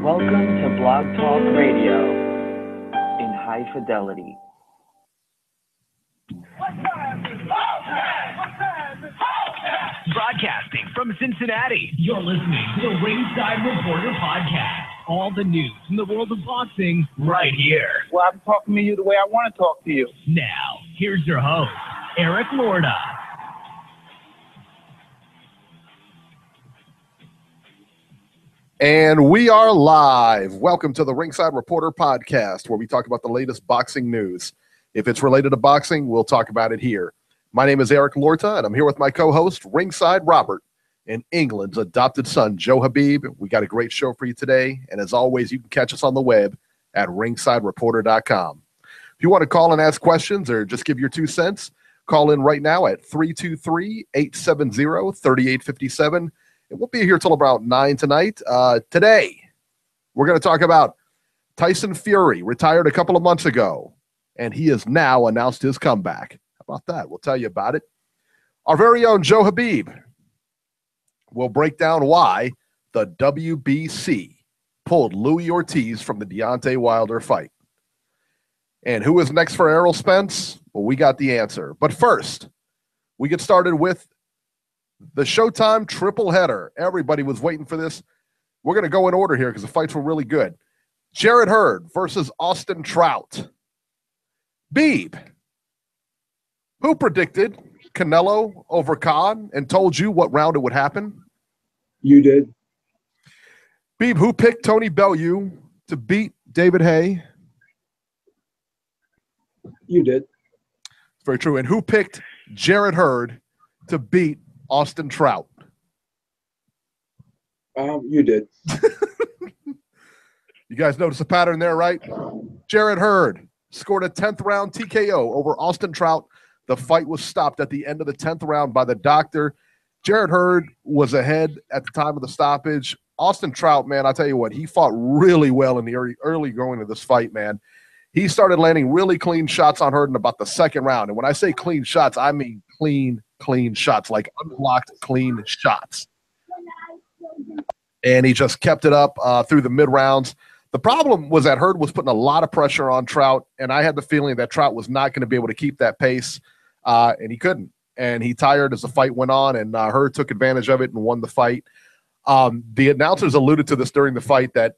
Welcome to Blog Talk Radio in high fidelity. Broadcasting from Cincinnati, you're listening to the Ringside Reporter Podcast. All the news from the world of boxing right here. Well, I'm talking to you the way I want to talk to you. Now, here's your host, Eric Lorda. And we are live. Welcome to the Ringside Reporter Podcast, where we talk about the latest boxing news. If it's related to boxing, we'll talk about it here. My name is Eric Lorda, and I'm here with my co-host, Ringside Robert, and England's adopted son, Joe Habib. We got a great show for you today, and as always, you can catch us on the web at ringsidereporter.com. If you want to call and ask questions or just give your 2 cents, call in right now at 323-870-3857. And we'll be here till about 9 tonight. Today, we're going to talk about Tyson Fury, retired a couple of months ago, and he has now announced his comeback. How about that? We'll tell you about it. Our very own Joe Habib will break down why the WBC pulled Louis Ortiz from the Deontay Wilder fight. And who is next for Errol Spence? Well, we got the answer. But first, we get started with the Showtime triple header. Everybody was waiting for this. We're going to go in order here because the fights were really good. Hurd versus Austin Trout. Beeb, who predicted Canelo over Khan and told you what round it would happen? You did. Beeb, who picked Tony Bellew to beat David Haye? You did. Very true. And who picked Hurd to beat Austin Trout? You did. You guys notice a pattern there, right? Hurd scored a 10th round TKO over Austin Trout. The fight was stopped at the end of the 10th round by the doctor. Hurd was ahead at the time of the stoppage. Austin Trout, man, I tell you what, he fought really well in the early going of this fight, man. He started landing really clean shots on Hurd in about the second round. And when I say clean shots, I mean clean shots, like unblocked clean shots. And he just kept it up through the mid-rounds. The problem was that Hurd was putting a lot of pressure on Trout, and I had the feeling that Trout was not going to be able to keep that pace, and he couldn't. And he tired as the fight went on, and Hurd took advantage of it and won the fight. The announcers alluded to this during the fight that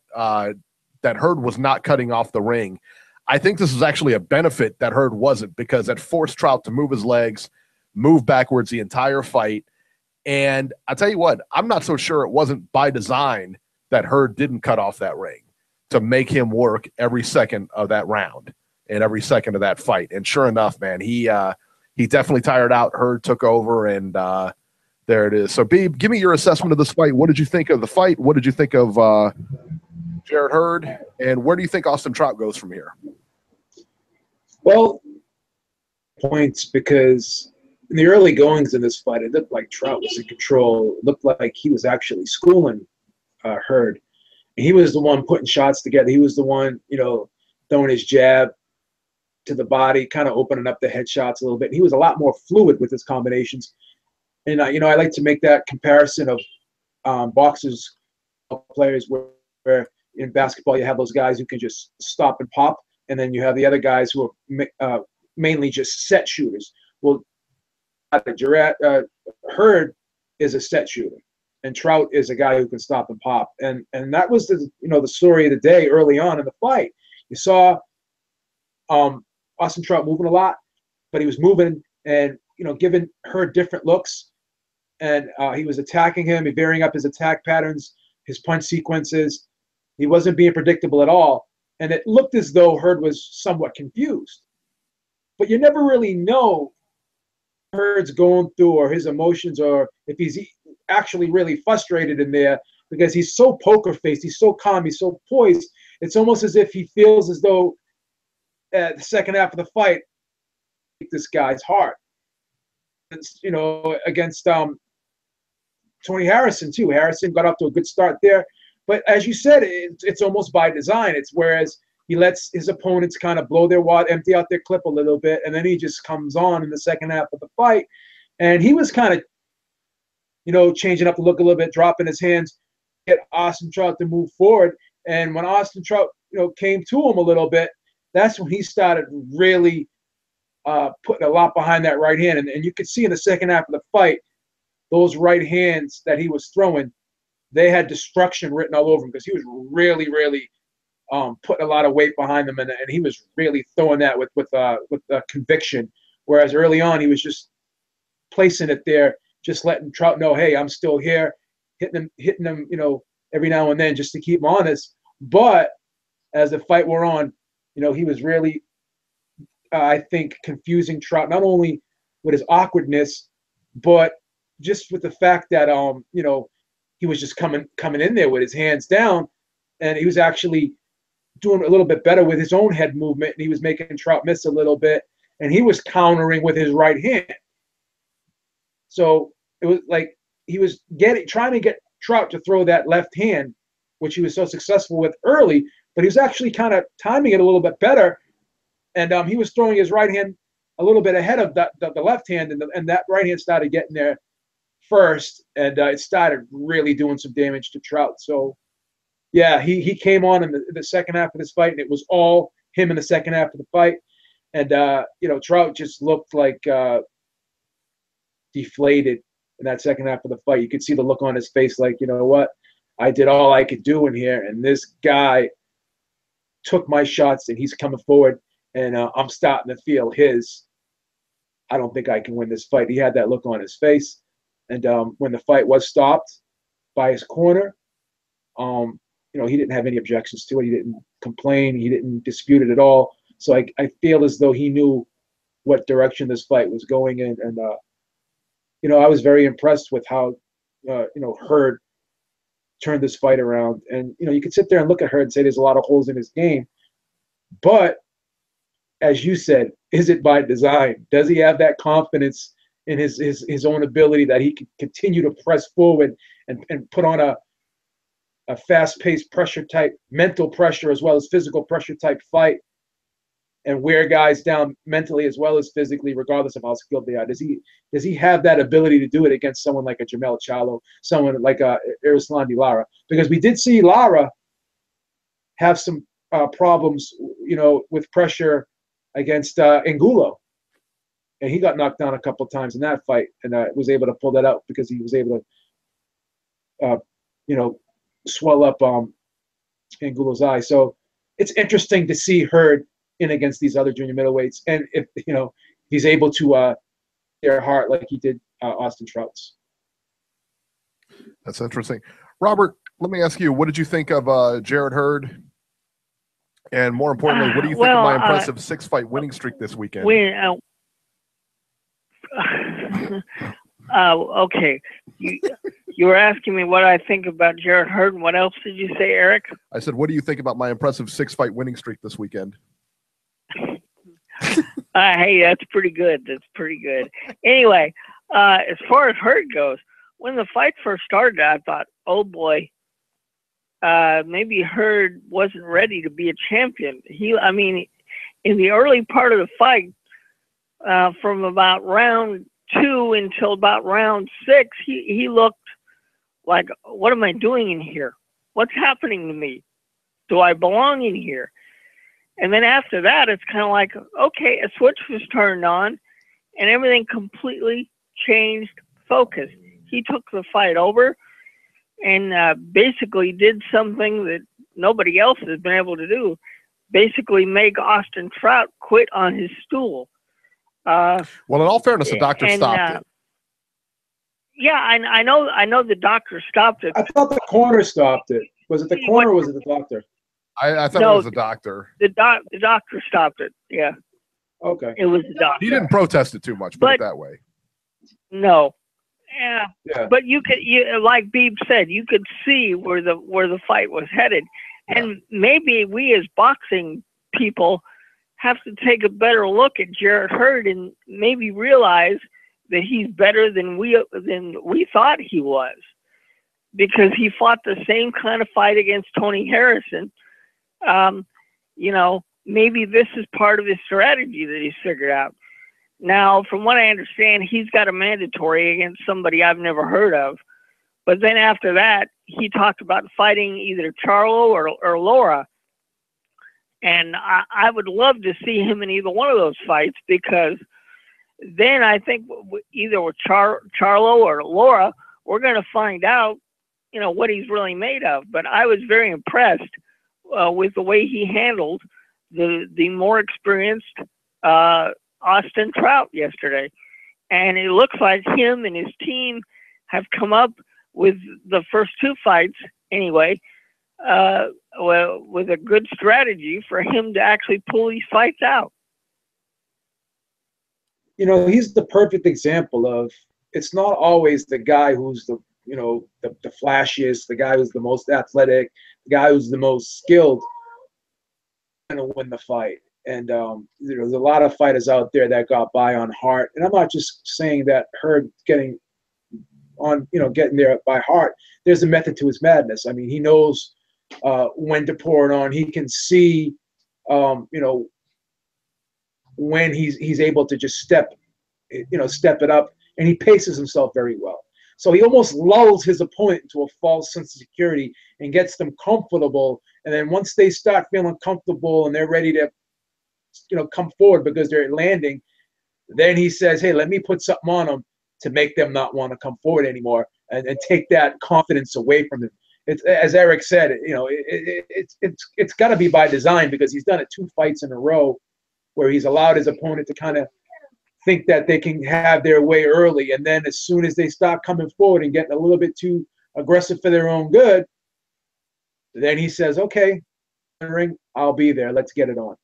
Hurd was not cutting off the ring. I think this is actually a benefit that Hurd wasn't, because that forced Trout to move his legs, move backwards the entire fight. And I tell you what, I'm not so sure it wasn't by design that Hurd didn't cut off that ring to make him work every second of that round and every second of that fight. And sure enough, man, he definitely tired out. Hurd took over, and there it is. So, Beeb, give me your assessment of this fight. What did you think of the fight? What did you think of Hurd? And where do you think Austin Trout goes from here? Well, points, because in the early goings in this fight, it looked like Trout was in control. It looked like he was actually schooling Hurd. And he was the one putting shots together. He was the one, throwing his jab to the body, kind of opening up the headshots a little bit. He was a lot more fluid with his combinations. And, I like to make that comparison of boxers, players, where in basketball you have those guys who can just stop and pop, and then you have the other guys who are mainly just set shooters. Well, Hurd is a set shooter, and Trout is a guy who can stop and pop. And that was the story of the day early on in the fight. You saw Austin Trout moving a lot, but he was moving and giving Hurd different looks, and he was attacking him, varying up his attack patterns, his punch sequences. He wasn't being predictable at all, and it looked as though Hurd was somewhat confused. But you never really know Hurd's going through, or his emotions, or if he's actually really frustrated in there, because he's so poker faced, he's so calm, he's so poised. It's almost as if he feels as though the second half of the fight, this guy's heart. It's, against Tony Harrison too. Harrison got off to a good start there, but as you said, it's almost by design. It's whereas he lets his opponents kind of blow their wad, empty out their clip a little bit, and then he just comes on in the second half of the fight. And he was kind of, changing up the look a little bit, dropping his hands, get Austin Trout to move forward. And when Austin Trout, came to him a little bit, that's when he started really putting a lot behind that right hand. And you could see in the second half of the fight, those right hands that he was throwing, they had destruction written all over him because he was really, really putting a lot of weight behind them, and he was really throwing that with conviction. Whereas early on, he was just placing it there, just letting Trout know, hey, I'm still here, hitting him, every now and then just to keep him honest. But as the fight wore on, he was really, I think, confusing Trout, not only with his awkwardness, but just with the fact that, he was just coming in there with his hands down, and he was actually doing a little bit better with his own head movement, and he was making Trout miss a little bit, and he was countering with his right hand. So it was like he was trying to get Trout to throw that left hand, which he was so successful with early, but he was actually kind of timing it a little bit better, and he was throwing his right hand a little bit ahead of the left hand, and that right hand started getting there first, and it started really doing some damage to Trout. So, yeah, he came on in the second half of this fight, and it was all him in the second half of the fight. And, Trout just looked like deflated in that second half of the fight. You could see the look on his face like, you know what, I did all I could do in here, and this guy took my shots, and he's coming forward, and I'm starting to feel his. I don't think I can win this fight. He had that look on his face. And when the fight was stopped by his corner, he didn't have any objections to it. He didn't complain. He didn't dispute it at all. So I feel as though he knew what direction this fight was going in. And, I was very impressed with how, Hurd turned this fight around. And, you could sit there and look at Hurd and say there's a lot of holes in his game. But, as you said, is it by design? Does he have that confidence in his own ability that he can continue to press forward and put on a fast-paced pressure type, mental pressure as well as physical pressure type fight, and wear guys down mentally as well as physically, regardless of how skilled they are? Does he have that ability to do it against someone like a Jermel Charlo, someone like a Erislandy Lara? Because we did see Lara have some problems, with pressure against Angulo. And he got knocked down a couple of times in that fight, and was able to pull that out because he was able to, swell up Angulo's eye. So it's interesting to see Hurd in against these other junior middleweights, and if he's able to their heart like he did Austin Trout's. That's interesting. Robert, let me ask you, what did you think of Jarrett Hurd? And more importantly, what do you think of my impressive 6-fight winning streak this weekend? Okay. You were asking me what I think about Jarrett Hurd, and what else did you say, Eric? I said, what do you think about my impressive 6-fight winning streak this weekend? Hey, that's pretty good. That's pretty good. Anyway, as far as Hurd goes, when the fight first started, I thought, oh boy, maybe Hurd wasn't ready to be a champion. In the early part of the fight, from about round 2 until about round 6, he looked like, what am I doing in here? What's happening to me? Do I belong in here? And then after that, it's kind of like, okay, a switch was turned on, and everything completely changed focus. He took the fight over and basically did something that nobody else has been able to do, basically make Austin Trout quit on his stool. Well, in all fairness, the doctor stopped it. Yeah, I know the doctor stopped it. I thought the corner stopped it. Was it the corner or was it the doctor? I thought it was the doctor. The doctor stopped it, yeah. Okay. It was the doctor. He didn't protest it too much, put it that way. No. Yeah. But you like Beeb said, you could see where the fight was headed. Yeah. And maybe we as boxing people have to take a better look at Jarrett Hurd and maybe realize that he's better than we thought he was, because he fought the same kind of fight against Tony Harrison. Maybe this is part of his strategy that he's figured out. Now, from what I understand, he's got a mandatory against somebody I've never heard of, But then after that, he talked about fighting either Charlo or Lara. And I would love to see him in either one of those fights, because then I think either with Charlo or Lara, we're going to find out, what he's really made of. But I was very impressed with the way he handled the more experienced Austin Trout yesterday. And it looks like him and his team have come up with the first two fights anyway, with a good strategy for him to actually pull these fights out. He's the perfect example of, it's not always the guy who's the flashiest, the guy who's the most athletic, the guy who's the most skilled going to win the fight. And there's a lot of fighters out there that got by on heart. And I'm not just saying that Hurd getting there by heart. There's a method to his madness. I mean, he knows when to pour it on. He can see, when he's able to just step it up, and he paces himself very well. So he almost lulls his opponent into a false sense of security and gets them comfortable. And then once they start feeling comfortable and they're ready to, come forward because they're landing, then he says, hey, let me put something on them to make them not want to come forward anymore, and take that confidence away from them. It's, as Eric said, it's got to be by design, because he's done it 2 fights in a row where he's allowed his opponent to kind of think that they can have their way early. And then as soon as they start coming forward and getting a little bit too aggressive for their own good, then he says, okay, ring, I'll be there. Let's get it on.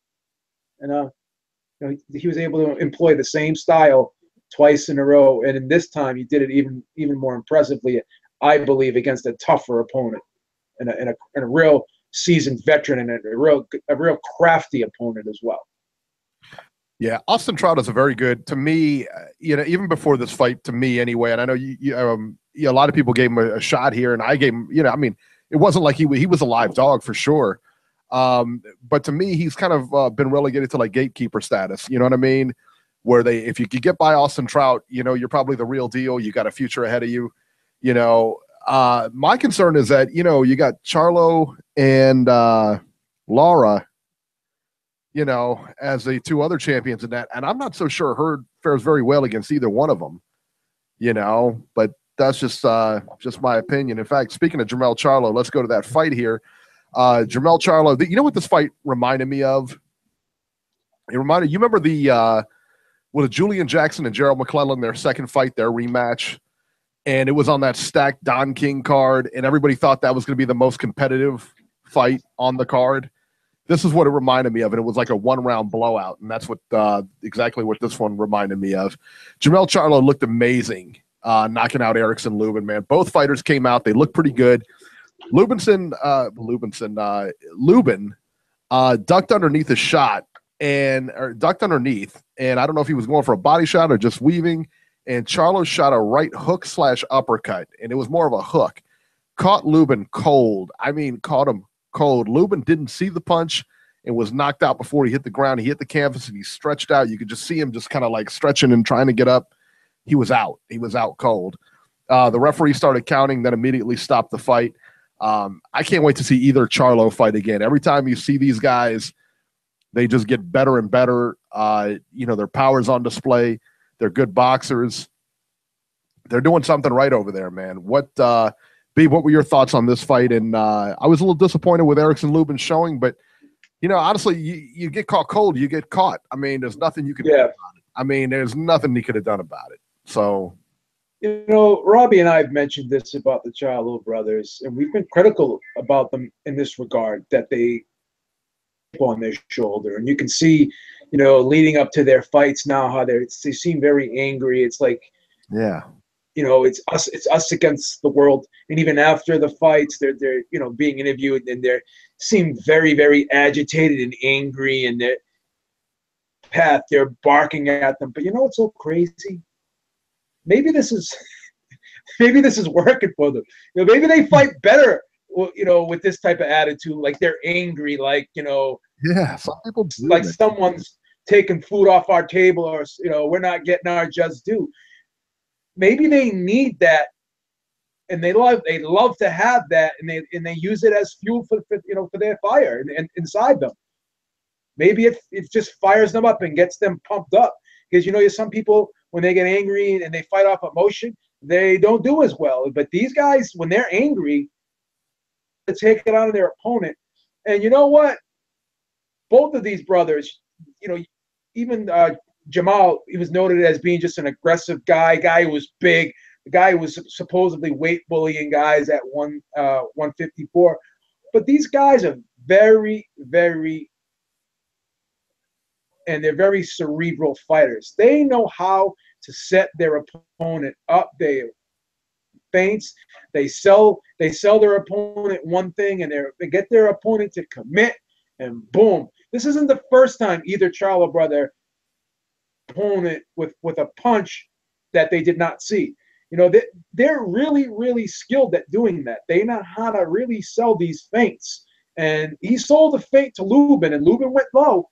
And he was able to employ the same style twice in a row. And in this time, he did it even more impressively, I believe, against a tougher opponent and a real seasoned veteran, and a real crafty opponent as well. Yeah, Austin Trout is a very good, to me, even before this fight, to me anyway, and I know a lot of people gave him a shot here, and I gave him, it wasn't like he was a live dog for sure. But to me, he's kind of been relegated to like gatekeeper status, you know what I mean? Where if you could get by Austin Trout, you're probably the real deal. You got a future ahead of you, My concern is that, you got Charlo and Lara, as the 2 other champions in that. And I'm not so sure Hurd fares very well against either one of them, but that's just my opinion. In fact, speaking of Jermel Charlo, let's go to that fight here. Jermel Charlo, you know what this fight reminded me of? You remember with Julian Jackson and Gerald McClellan, their second fight, their rematch, and it was on that stacked Don King card, and everybody thought that was going to be the most competitive fight on the card. This is what it reminded me of, and it was like a 1-round blowout, and that's what exactly what this one reminded me of. Jermel Charlo looked amazing, knocking out Erickson, Lubin, man. Both fighters came out. They looked pretty good. Lubin ducked underneath a shot, and I don't know if he was going for a body shot or just weaving, and Charlo shot a right hook / uppercut, and it was more of a hook. Caught Lubin cold. I mean, caught him cold. Lubin didn't see the punch and was knocked out before he hit the ground. He hit the canvas and he stretched out. You could just see him just kind of like stretching and trying to get up. He was out. He was out cold. The referee started counting, then immediately stopped the fight. I can't wait to see either Charlo fight again. Every time you see these guys, they just get better and better. Their power's on display. They're good boxers. They're doing something right over there, man. Beeb, what were your thoughts on this fight? And I was a little disappointed with Erickson Lubin showing, but honestly, you get caught cold, you get caught. I mean, there's nothing you can do about it. I mean, there's nothing he could have done about it. So, Robbie and I have mentioned this about the Charlo brothers, and we've been critical about them in this regard, that they on their shoulder. And you can see, leading up to their fights now, how they seem very angry. It's like, yeah. It's us against the world. And even after the fights, they're being interviewed, and they seem very, very agitated and angry, and they're barking at them. But what's so crazy? Maybe this is working for them. Maybe they fight better, with this type of attitude, like they're angry, like yeah, some people do like someone's taking food off our table, or we're not getting our just due. Maybe they need that and they love to have that, and they use it as fuel for their fire and inside them. Maybe it just fires them up and gets them pumped up, because some people, when they get angry and they fight off emotion, they don't do as well. But these guys, when they're angry, they take it out of their opponent. And you know what? Both of these brothers, even Jermel, he was noted as being just an aggressive guy who was big, the guy who was supposedly weight bullying guys at 154. But these guys are very, very, and they're very cerebral fighters. They know how to set their opponent up. They feints. They sell their opponent one thing, and they get their opponent to commit, and boom. This isn't the first time either Charlo brother opponent with a punch that they did not see. They're really, really skilled at doing that. They know how to really sell these feints. And he sold the feint to Lubin, and Lubin went low.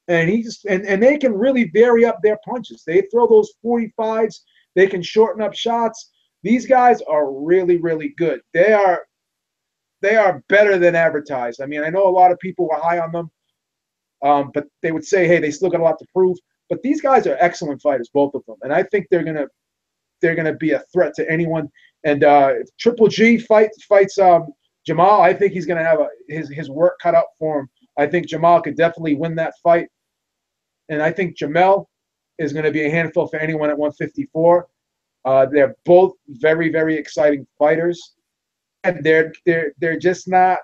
And and they can really vary up their punches. They throw those 45s. They can shorten up shots. These guys are really, really good. They are better than advertised. I mean, I know a lot of people were high on them, but they would say, hey, they still got a lot to prove. But ththese guys are excellent fighters, both of them, and I think they're gonna be a threat to anyone. And if Triple G fights Jermel, I think he's gonna have his work cut out for him. I think Jermel could definitely win that fight, and I think Jermel is going to be a handful for anyone at 154. They're both very, very exciting fighters, and they're just not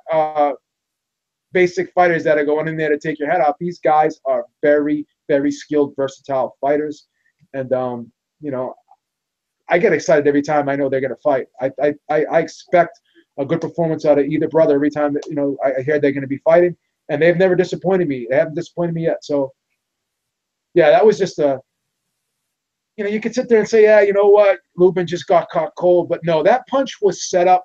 basic fighters that are going in there to take your head off. These guys are very, very skilled, versatile fighters, and I get excited every time I know they're going to fight. I expect a good performance out of either brother every time that I hear they're going to be fighting, and they've never disappointed me. They haven't disappointed me yet. So, yeah, that was just you could sit there and say, yeah, you know what, Lubin just got caught cold, but no, that punch was set up,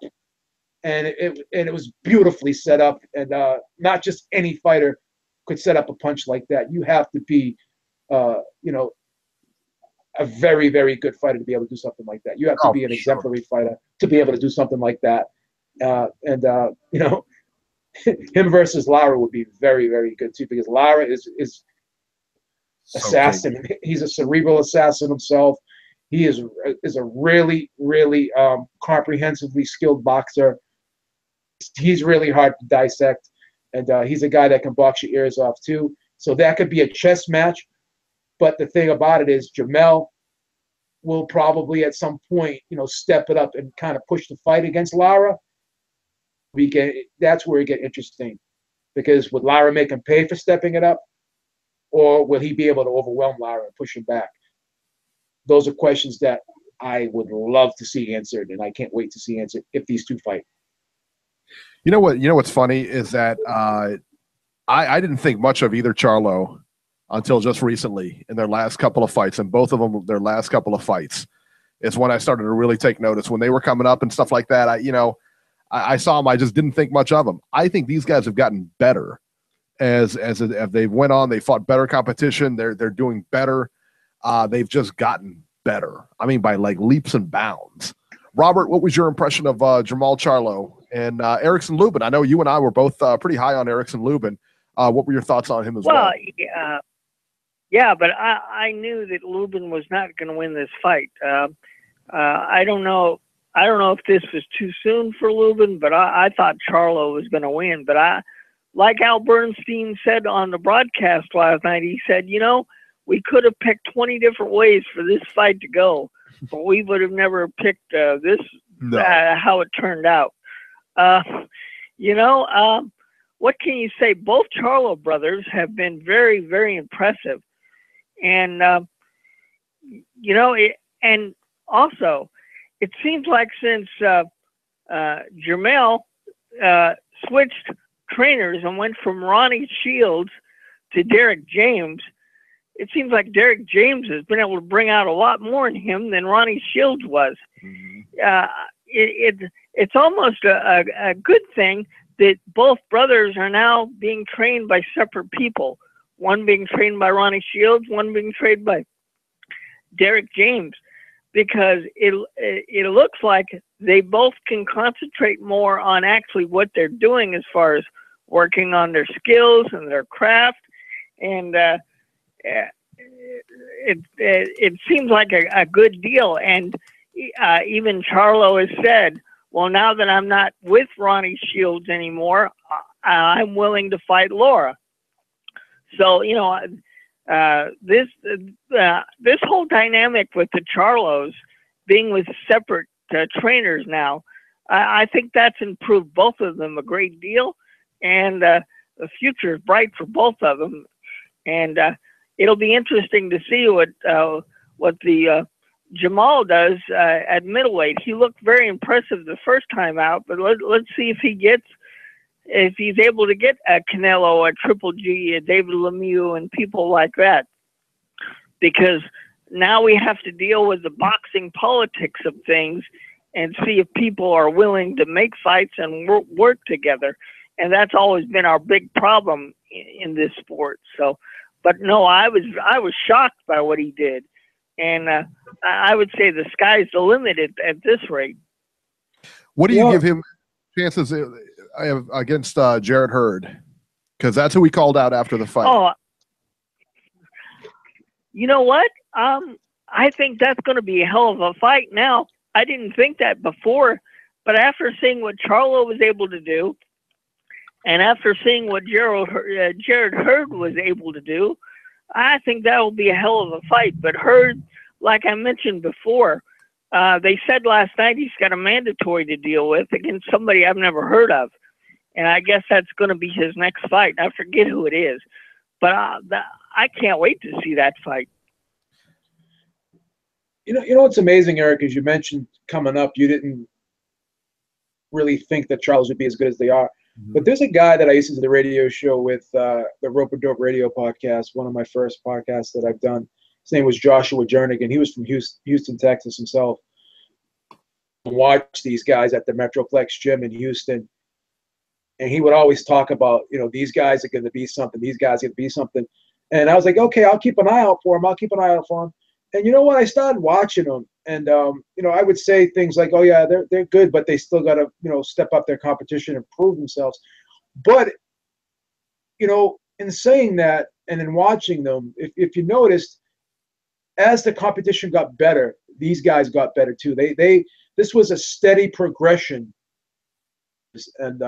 and it was beautifully set up, and not just any fighter could set up a punch like that. You have to be, a very, very good fighter to be able to do something like that. You have to be an exemplary fighter to be able to do something like that. Him versus Lara would be very, very good too, because Lara is assassin. So he's a cerebral assassin himself. He is a really, really comprehensively skilled boxer. He's really hard to dissect, and he's a guy that can box your ears off too. So that could be a chess match. But the thing about it is, Jermel will probably at some point, step it up and kind of push the fight against Lara. That's where it get interesting, because would Lara make him pay for stepping it up, or will he be able to overwhelm Lara and push him back? Those are questions that I would love to see answered, and I can't wait to see answered if these two fight. You know what's funny is that I didn't think much of either Charlo until just recently in their last couple of fights, and both of them, their last couple of fights, is when I started to really take notice. When they were coming up and stuff like that, I saw them. I just didn't think much of them. I think these guys have gotten better as they went on. They fought better competition. They're doing better. They've just gotten better. I mean, by like leaps and bounds. Robert, what was your impression of Jermel Charlo and Erickson Lubin? I know you and I were both pretty high on Erickson Lubin. What were your thoughts on him as well? Yeah, but I knew that Lubin was not going to win this fight. I don't know if this was too soon for Lubin, but I thought Charlo was going to win. But like Al Bernstein said on the broadcast last night, he said, we could have picked 20 different ways for this fight to go, but we would have never picked this, how it turned out. What can you say? Both Charlo brothers have been very, very impressive. And, and also, it seems like since Jermel switched trainers and went from Ronnie Shields to Derek James, it seems like Derek James has been able to bring out a lot more in him than Ronnie Shields was. Mm-hmm. It's almost a good thing that both brothers are now being trained by separate people. One being trained by Ronnie Shields, one being trained by Derek James, because it looks like they both can concentrate more on actually what they're doing as far as working on their skills and their craft. And it seems like a good deal. And even Charlo has said, well, now that I'm not with Ronnie Shields anymore, I'm willing to fight Lara. So, you know, this whole dynamic with the Charlos being with separate trainers now, I think that's improved both of them a great deal, and the future is bright for both of them. And it'll be interesting to see what the Jermel does at middleweight. He looked very impressive the first time out, but let's see if he's able to get a Canelo, a Triple G, a David Lemieux, and people like that. Because now we have to deal with the boxing politics of things and see if people are willing to make fights and work together. And that's always been our big problem in this sport. So, but no, I was shocked by what he did. And I would say the sky's the limit at this rate. What do you give him chances against Jarrett Hurd? Because that's who we called out after the fight. Oh, you know what? I think that's going to be a hell of a fight. Now, I didn't think that before, but after seeing what Charlo was able to do, and after seeing what Jarrett Hurd was able to do, I think that will be a hell of a fight. But Hurd, like I mentioned before, they said last night he's got a mandatory to deal with against somebody I've never heard of. And I guess that's going to be his next fight. I forget who it is. But I can't wait to see that fight. You know what's amazing, Eric, as you mentioned coming up, you didn't really think that Charles would be as good as they are. Mm-hmm. But there's a guy that I used to do the radio show with, the Rope and Dope radio podcast, one of my first podcasts that I've done. His name was Joshua Jernigan. He was from Houston, Texas himself. Watch these guys at the Metroplex gym in Houston. And he would always talk about, these guys are going to be something. These guys are going to be something. And I was like, okay, I'll keep an eye out for him. And you know what? I started watching them. And, I would say things like, oh, yeah, they're good, but they still got to, step up their competition and prove themselves. But, in saying that and in watching them, if you noticed, as the competition got better, these guys got better too. This was a steady progression. And,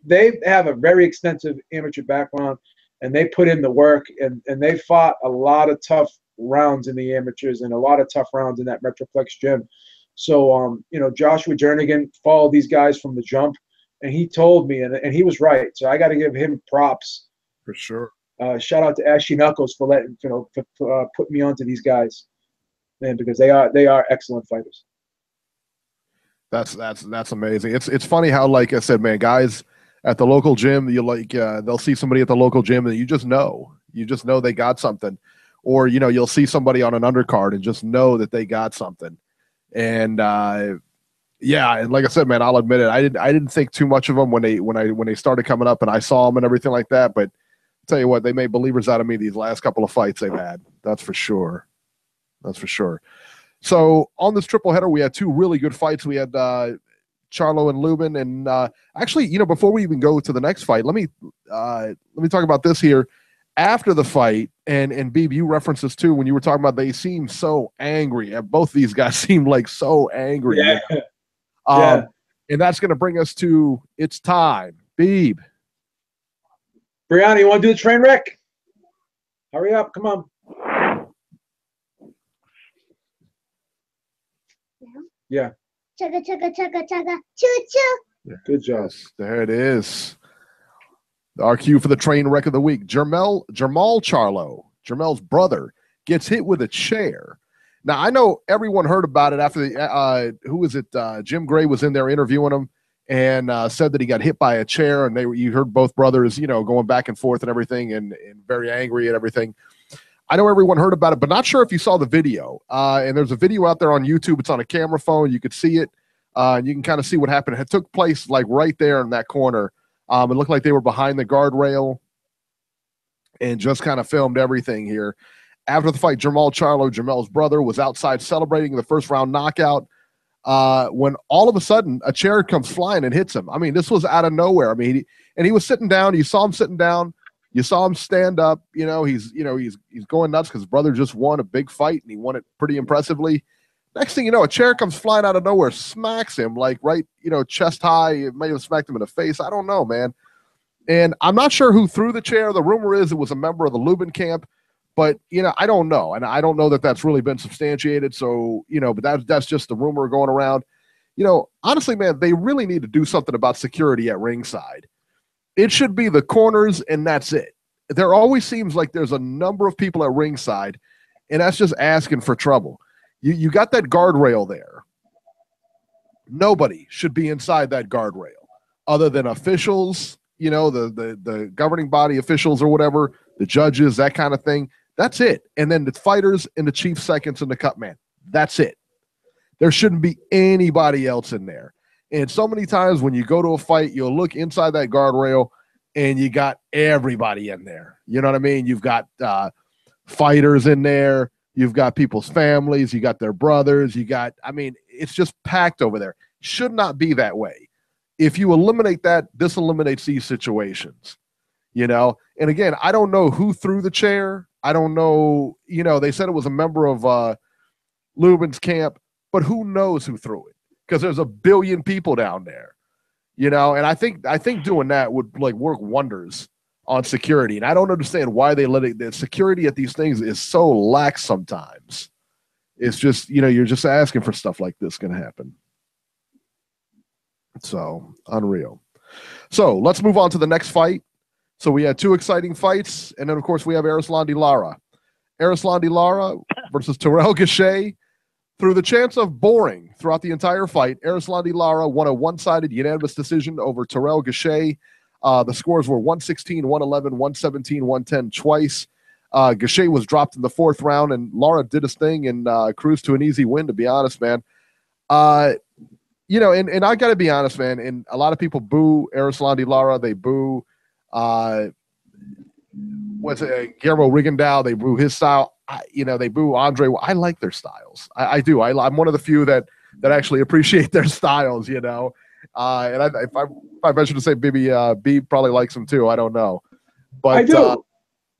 they have a very extensive amateur background, and they put in the work, and they fought a lot of tough rounds in the amateurs and a lot of tough rounds in that Metroplex gym. So, Joshua Jernigan followed these guys from the jump, and he told me, and he was right. So I got to give him props. For sure. Shout out to Ashy Knuckles for letting, for putting me onto these guys, man, because they are excellent fighters. That's amazing. It's funny how, like I said, man, guys at the local gym, they'll see somebody at the local gym and you just know they got something, or you'll see somebody on an undercard and just know that they got something. And and like I said, man, I'll admit it, I didn't think too much of them when they started coming up and I saw them and everything like that. But I'll tell you what, they made believers out of me these last couple of fights they've had. That's for sure. So on this triple header, we had two really good fights. We had Charlo and Lubin, and actually, before we even go to the next fight, let me talk about this here. After the fight, and Beeb, you referenced this too when you were talking about they seemed so angry. Both these guys seemed like so angry. Yeah. And that's going to bring us to it's time. Beeb. Brianna, you want to do the train wreck? Hurry up. Come on. Yeah. Chugga, chugga, chugga, chugga, choo, choo. Yeah. Good job. There it is. Our cue for the train wreck of the week. Jermel Charlo, Jermel's brother, gets hit with a chair. Now, I know everyone heard about it after the who was it? Jim Gray was in there interviewing him and said that he got hit by a chair, and you heard both brothers, going back and forth and everything, and very angry and everything. I know everyone heard about it, but not sure if you saw the video. And there's a video out there on YouTube. It's on a camera phone. You could see it. And you can kind of see what happened. It took place like right there in that corner. It looked like they were behind the guardrail and just kind of filmed everything here. After the fight, Jermel Charlo, Jermel's brother, was outside celebrating the first round knockout. when all of a sudden a chair comes flying and hits him. I mean, this was out of nowhere. I mean, he was sitting down. You saw him sitting down. You saw him stand up. He's going nuts because his brother just won a big fight and he won it pretty impressively. Next thing you know, a chair comes flying out of nowhere, smacks him like right, chest high. It may have smacked him in the face. I don't know, man. And I'm not sure who threw the chair. The rumor is it was a member of the Lubin camp, but I don't know, and I don't know that that's really been substantiated. So but that's just the rumor going around. Honestly, man, they really need to do something about security at ringside. It should be the corners, and that's it. There always seems like there's a number of people at ringside, and that's just asking for trouble. You got that guardrail there. Nobody should be inside that guardrail other than officials, the governing body officials or whatever, the judges, that kind of thing. That's it. And then the fighters and the chief seconds and the cut man. That's it. There shouldn't be anybody else in there. And so many times when you go to a fight, you'll look inside that guardrail and you got everybody in there. You know what I mean? You've got fighters in there. You've got people's families. You got their brothers. It's just packed over there. Should not be that way. If you eliminate that, this eliminates these situations, And again, I don't know who threw the chair. I don't know, they said it was a member of Lubin's camp, but who knows who threw it? Because there's a billion people down there, and I think doing that would work wonders on security. And I don't understand why they let it. The security at these things is so lax sometimes. It's just, you're just asking for stuff like this going to happen. So unreal. So let's move on to the next fight. So we had two exciting fights. And then of course we have Erislandy Lara. Erislandy Lara versus Terrell Gausha. Through the chance of boring throughout the entire fight, Erislandy Lara won a one-sided unanimous decision over Terrell Gausha. The scores were 116, 111, 117, 110 twice. Gausha was dropped in the fourth round, and Lara did his thing and cruised to an easy win, to be honest, man. And I got to be honest, man, and a lot of people boo Erislandy Lara. They boo, Guillermo Rigondeaux. They boo his style. They boo Andre. I like their styles. I do. I'm one of the few that actually appreciate their styles, And if I mentioned to say maybe Beeb probably likes them too. I don't know. But I do.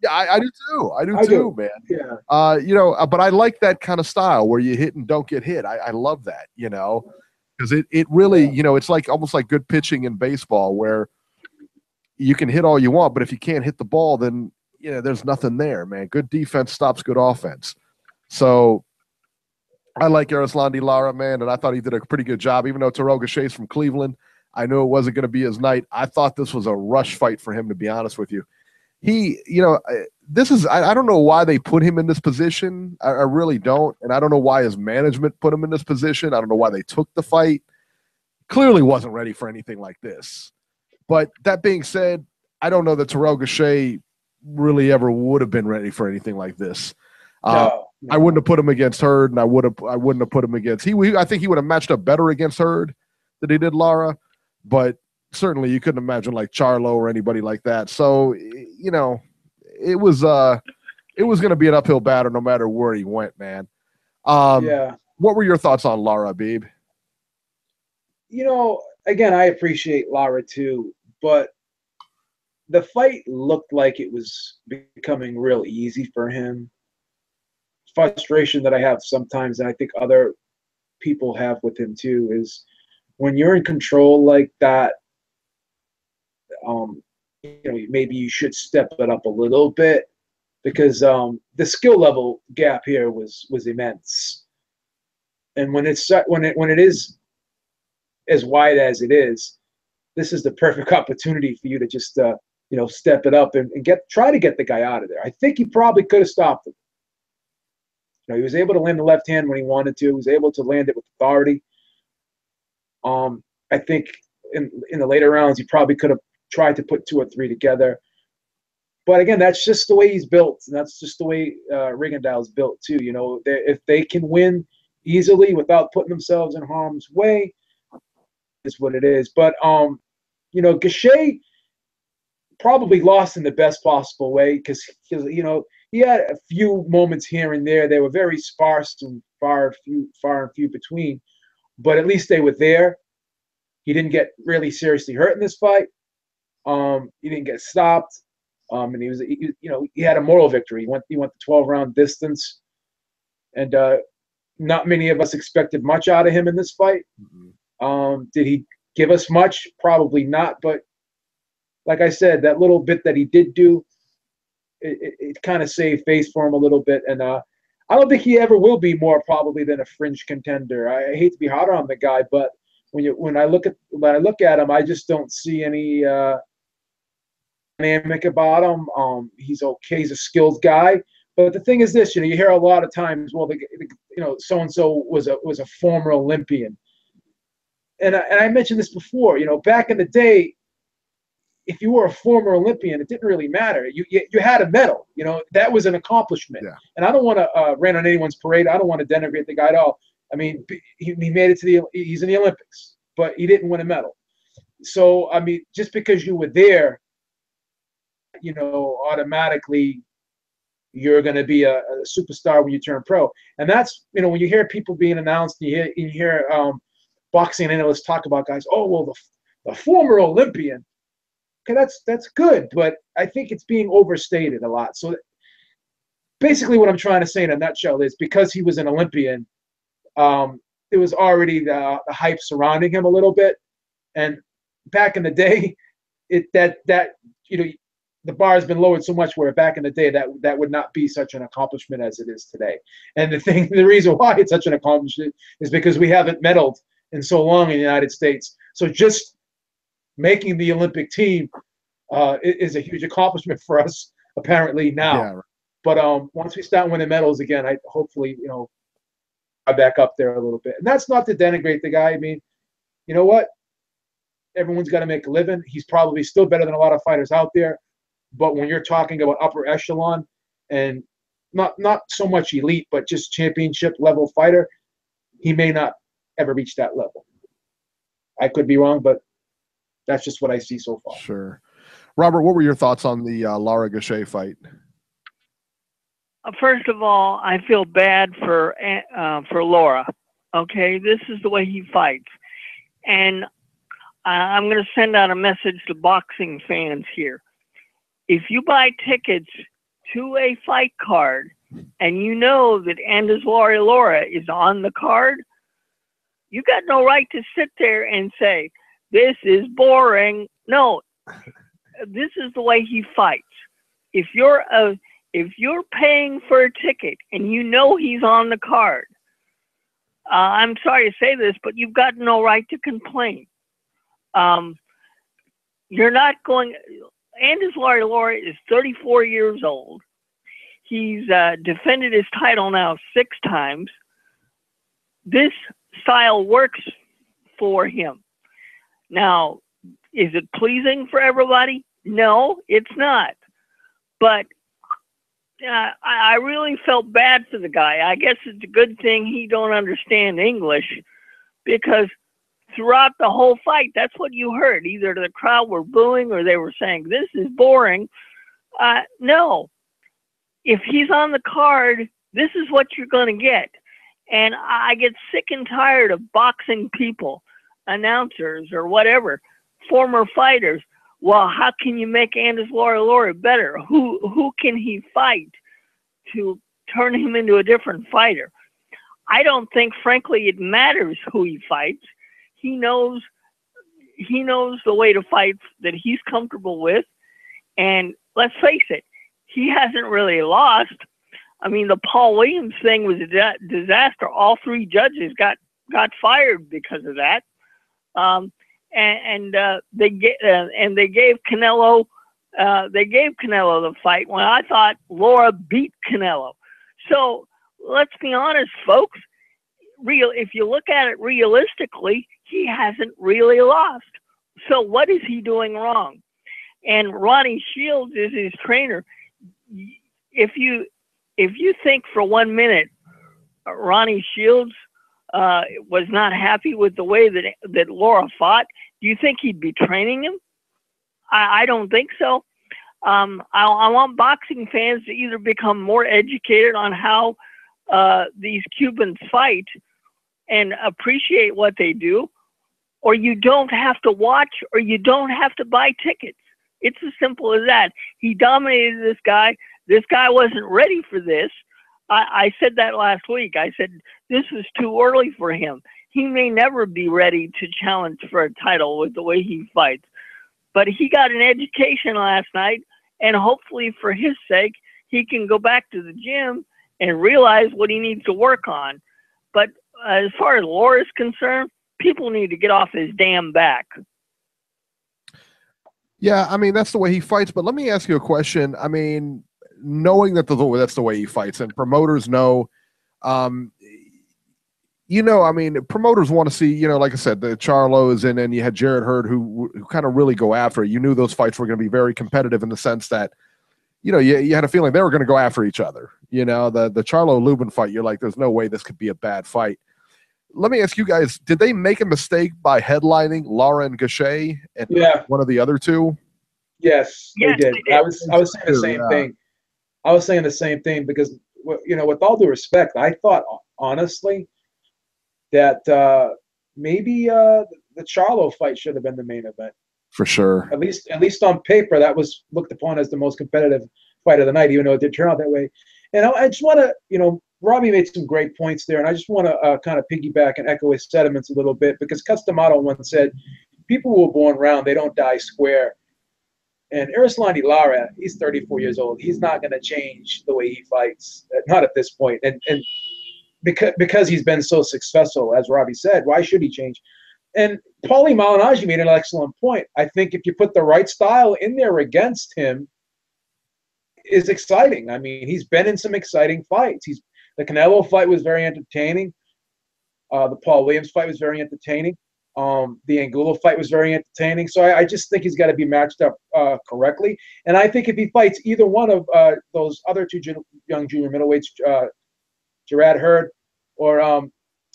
Yeah, I do too. I do too, man. Yeah. But I like that kind of style where you hit and don't get hit. I love that, because it really, it's like almost like good pitching in baseball where you can hit all you want, but if you can't hit the ball, then there's nothing there, man. Good defense stops good offense. So I like Erislandy Lara, man, and I thought he did a pretty good job. Even though Terrell Gausha is from Cleveland, I knew it wasn't going to be his night. I thought this was a rush fight for him, to be honest with you. He, I don't know why they put him in this position. I really don't. And I don't know why his management put him in this position. I don't know why they took the fight. Clearly wasn't ready for anything like this. But that being said, I don't know that Terrell Gausha really ever would have been ready for anything like this. No. I wouldn't have put him against Hurd, and I wouldn't have put him against I think he would have matched up better against Hurd than he did Lara, but certainly you couldn't imagine like Charlo or anybody like that. So it was going to be an uphill battle no matter where he went, man. Yeah. What were your thoughts on Lara, Beeb? Again, I appreciate Lara too, but the fight looked like it was becoming real easy for him. Frustration that I have sometimes, and I think other people have with him too, is when you're in control like that, maybe you should step it up a little bit, because the skill level gap here was immense. And when it is as wide as it is, this is the perfect opportunity for you to just step it up and try to get the guy out of there. I think he probably could have stopped him. He was able to land the left hand when he wanted to. He was able to land it with authority. I think in the later rounds, he probably could have tried to put 2 or 3 together. But again, that's just the way he's built, and that's just the way Rigondeaux's built too. If they can win easily without putting themselves in harm's way, is what it is. But Gausha probably lost in the best possible way, because he had a few moments here and there. They were very sparse and far and few between. but at least they were there. He didn't get really seriously hurt in this fight. He didn't get stopped. And he had a moral victory. He went the 12-round distance, and not many of us expected much out of him in this fight. Did he give us much? Probably not. But like I said, that little bit that he did do, it kind of saved face for him a little bit. And I don't think he ever will be more probably than a fringe contender. I hate to be hard on the guy, but when I look at him, I just don't see any dynamic about him. He's okay. He's a skilled guy. But the thing is this, you hear a lot of times, well, so and so was a former Olympian, and I mentioned this before. Back in the day, if you were a former Olympian, it didn't really matter. You had a medal. That was an accomplishment. Yeah. And I don't want to rain on anyone's parade. I don't want to denigrate the guy at all. I mean, he made it he's in the Olympics, but he didn't win a medal. So I mean, just because you were there, automatically you're going to be a superstar when you turn pro. And that's, when you hear people being announced, you hear boxing analysts talk about guys, oh, well, the former Olympian. Okay, that's good, but I think it's being overstated a lot. So basically what I'm trying to say in a nutshell is because he was an Olympian, there was already the hype surrounding him a little bit. And back in the day, the bar has been lowered so much where back in the day that would not be such an accomplishment as it is today. And the reason why it's such an accomplishment is because we haven't medaled in so long in the United States. So just making the Olympic team is a huge accomplishment for us apparently now. Yeah, right. But once we start winning medals again, I hopefully I'm back up there a little bit. And that's not to denigrate the guy. I mean, you know what? Everyone's got to make a living. He's probably still better than a lot of fighters out there. But when you're talking about upper echelon and not so much elite, but just championship level fighter, he may not ever reach that level. I could be wrong, but that's just what I see so far. Sure. Robert, what were your thoughts on the Lara Gausha fight? First of all, I feel bad for Lara. Okay, this is the way he fights. And I'm going to send out a message to boxing fans here. If you buy tickets to a fight card and you know that Anders Lara is on the card, you got no right to sit there and say, this is boring. No, this is the way he fights. If you're paying for a ticket and you know he's on the card, I'm sorry to say this, but you've got no right to complain. You're not going. Anders Lara is 34 years old. He's defended his title now 6 times. This style works for him. Now, is it pleasing for everybody? No, it's not. But I really felt bad for the guy. I guess it's a good thing he don't understand English, because throughout the whole fight, that's what you heard. Either the crowd were booing or they were saying, this is boring. No. If he's on the card, this is what you're going to get. And I get sick and tired of boxing people, announcers or whatever, former fighters. Well, how can you make Anders Lara better? Who can he fight to turn him into a different fighter? I don't think, frankly, it matters who he fights. He knows the way to fight that he's comfortable with. And let's face it, he hasn't really lost. I mean, the Paul Williams thing was a disaster. All 3 judges got fired because of that. They gave Canelo the fight when I thought Lara beat Canelo. So let's be honest, folks. If you look at it realistically, he hasn't really lost. So what is he doing wrong? And Ronnie Shields is his trainer. If you think for 1 minute Ronnie Shields was not happy with the way that Lara fought, do you think he'd be training him? I don't think so. I want boxing fans to either become more educated on how these Cubans fight and appreciate what they do, or you don't have to watch, or you don't have to buy tickets. It's as simple as that. He dominated this guy. This guy wasn't ready for this. I said that last week. I said this was too early for him. He may never be ready to challenge for a title with the way he fights. But he got an education last night, and hopefully for his sake, he can go back to the gym and realize what he needs to work on. But as far as Lara's concerned, people need to get off his damn back. Yeah, I mean, that's the way he fights. But let me ask you a question. I mean, knowing that that's the way he fights, and promoters know, I mean, promoters want to see, like I said, the Charlos, and then you had Jared Hurd who kind of really go after it. You knew those fights were going to be very competitive in the sense that, you had a feeling they were going to go after each other. The Charlo Lubin fight, you're like, there's no way this could be a bad fight. Let me ask you guys, did they make a mistake by headlining Lara and Gausha and one of the other two? Yes, they did. I was saying the same thing. I was saying the same thing because, with all due respect, I thought, honestly, that maybe the Charlo fight should have been the main event. For sure. At least on paper, that was looked upon as the most competitive fight of the night, even though it did turn out that way. And I just want to, Robbie made some great points there, and I just want to kind of piggyback and echo his sentiments a little bit, because Customato once said, people who were born round, they don't die square. And Erislandy Lara, he's 34 years old. He's not going to change the way he fights, not at this point. And because he's been so successful, as Robbie said, why should he change? And Paulie Malignaggi made an excellent point. I think if you put the right style in there against him, is exciting. I mean, he's been in some exciting fights. The Canelo fight was very entertaining. The Paul Williams fight was very entertaining. The Angulo fight was very entertaining. So I just think he's got to be matched up correctly. And I think if he fights either one of those other two young junior middleweights, Gerard Hurd or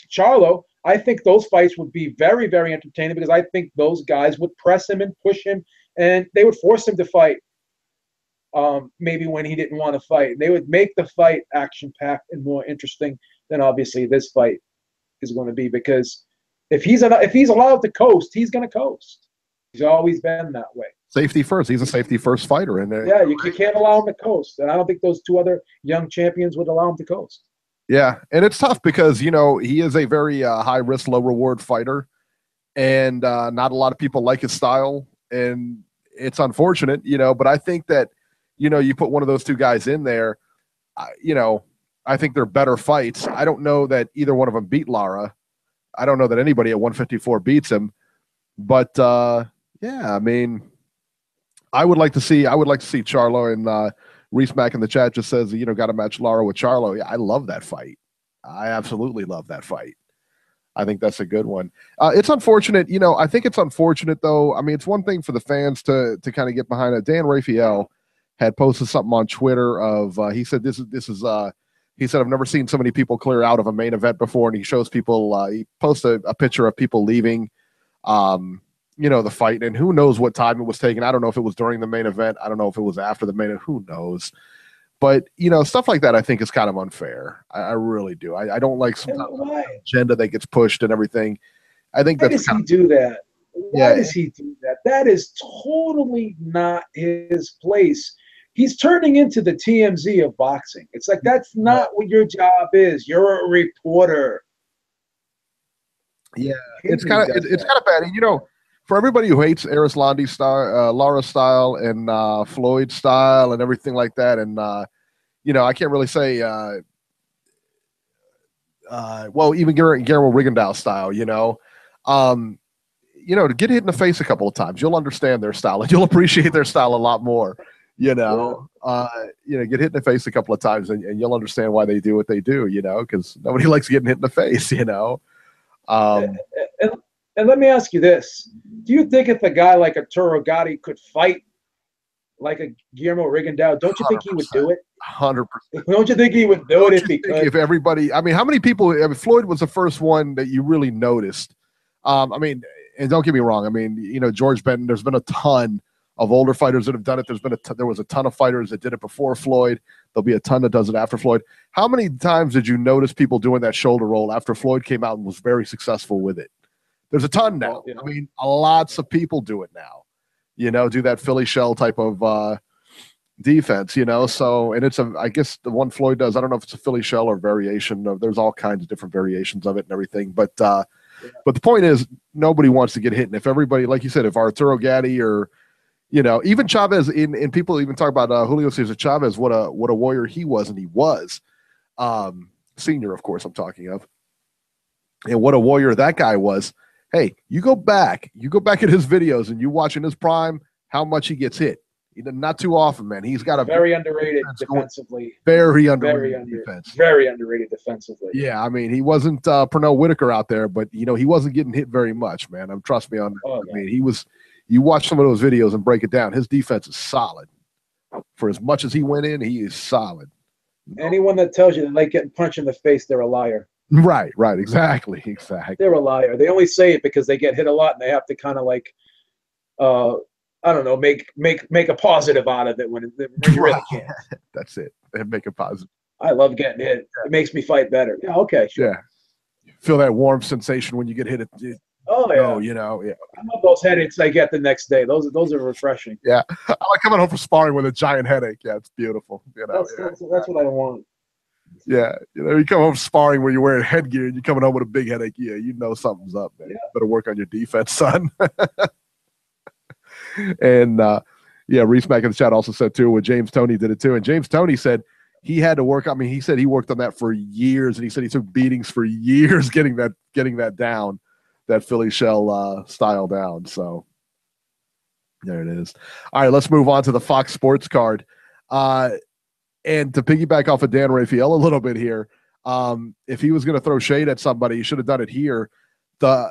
Charlo, I think those fights would be very, very entertaining, because I think those guys would press him and push him, and they would force him to fight maybe when he didn't want to fight. They would make the fight action-packed and more interesting than obviously this fight is going to be, because if he's allowed to coast, he's going to coast. He's always been that way. Safety first. He's a safety first fighter in there. Yeah, you can't allow him to coast, and I don't think those two other young champions would allow him to coast. Yeah, and it's tough because, he is a very high-risk, low-reward fighter, and not a lot of people like his style, and it's unfortunate, but I think that, you put one of those two guys in there, I think they're better fights. I don't know that either one of them beat Lara. I don't know that anybody at 154 beats him, but yeah, I mean, I would like to see Charlo, and Reese Mack in the chat just says, got to match Lara with Charlo. Yeah, I love that fight. I absolutely love that fight. I think that's a good one. It's unfortunate, I think it's unfortunate though. I mean, it's one thing for the fans to kind of get behind it. Dan Raphael had posted something on Twitter of he said he said, I've never seen so many people clear out of a main event before, and he shows people he posted a picture of people leaving the fight, and who knows what time it was taken. I don't know if it was during the main event. I don't know if it was after the main event. Who knows? But, stuff like that I think is kind of unfair. I really do. I don't like some agenda that gets pushed and everything. I think Why does he do that? Why does he do that? That is totally not his place. He's turning into the TMZ of boxing. It's like, that's not what your job is. You're a reporter. Yeah, it's kind of bad. And, for everybody who hates Erislandy style, Lara style, and Floyd style, and everything like that, and I can't really say, well, even Guillermo Rigondeaux style, to get hit in the face a couple of times, you'll understand their style, and you'll appreciate their style a lot more. Get hit in the face a couple of times, and you'll understand why they do what they do. Because nobody likes getting hit in the face. And let me ask you this. Do you think if a guy like a Arturo Gatti could fight like a Guillermo Rigondeaux, don't you think he would do it? 100%. Don't you think he would do it if he could? If everybody, I mean, how many people, Floyd was the first one that you really noticed. I mean, and don't get me wrong. I mean, George Benton, there's been a ton of older fighters that have done it. There was a ton of fighters that did it before Floyd. There'll be a ton that does it after Floyd. How many times did you notice people doing that shoulder roll after Floyd came out and was very successful with it? There's a ton now. I mean, lots of people do it now. Do that Philly shell type of defense, so, and I guess the one Floyd does, I don't know if it's a Philly shell or variation of, there's all kinds of different variations of it and everything, but the point is nobody wants to get hit. And if everybody, like you said, if Arturo Gatti or, even Chavez, and people even talk about Julio Cesar Chavez, what a warrior he was, and he was senior, of course I'm talking of, and what a warrior that guy was. Hey, you go back at his videos and you watch in his prime how much he gets hit. Not too often, man. He's got a very underrated defensively. Very underrated defense. Very underrated defensively. Yeah, I mean, he wasn't Pernell Whitaker out there, but he wasn't getting hit very much, man. Trust me on that. I mean, he was. You watch some of those videos and break it down. His defense is solid. For as much as he went in, he is solid. Anyone that tells you they like getting punched in the face, they're a liar. Right, exactly. They're a liar. They only say it because they get hit a lot and they have to kind of like, I don't know, make a positive out of it when you really can't. That's it. Make a positive. I love getting hit. It makes me fight better. Yeah, okay, sure. Yeah. Feel that warm sensation when you get hit. Yeah. Yeah. I love those headaches I get the next day. Those are refreshing. Yeah. I like coming home from sparring with a giant headache. Yeah, it's beautiful. That's what I want. Yeah, you come home sparring where you're wearing headgear and you're coming home with a big headache. Yeah, something's up, man. Yeah. Better work on your defense, son. And Reese Mack in the chat also said too, when James Toney did it too. And James Toney said he had to work. I mean, he said he worked on that for years, and he said he took beatings for years getting that down, that Philly shell style down. So there it is. All right, let's move on to the Fox Sports card. And to piggyback off of Dan Rafael a little bit here, if he was going to throw shade at somebody, he should have done it here.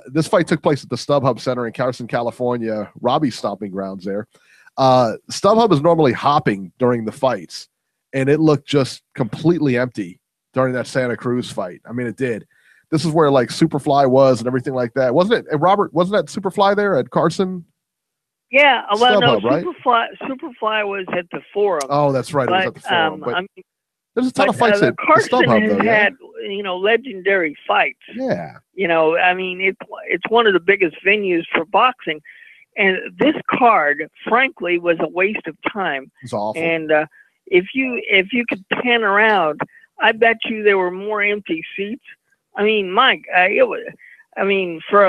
This fight took place at the StubHub Center in Carson, California, Robbie's stomping grounds there. StubHub is normally hopping during the fights, and it looked just completely empty during that Santa Cruz fight. I mean, it did. This is where like Superfly was and everything like that. Wasn't it, Robert, wasn't that Superfly there at Carson? Yeah, well, StubHub, no, right? Superfly was at the Forum. Oh, that's right. It was at the Forum. But I mean, there's a ton of fights at Carson StubHub, though. had legendary fights. Yeah. I mean, it's one of the biggest venues for boxing, and this card, frankly, was a waste of time. It's awful. And if you could pan around, I bet you there were more empty seats. I mean, Mike, it was. I mean, for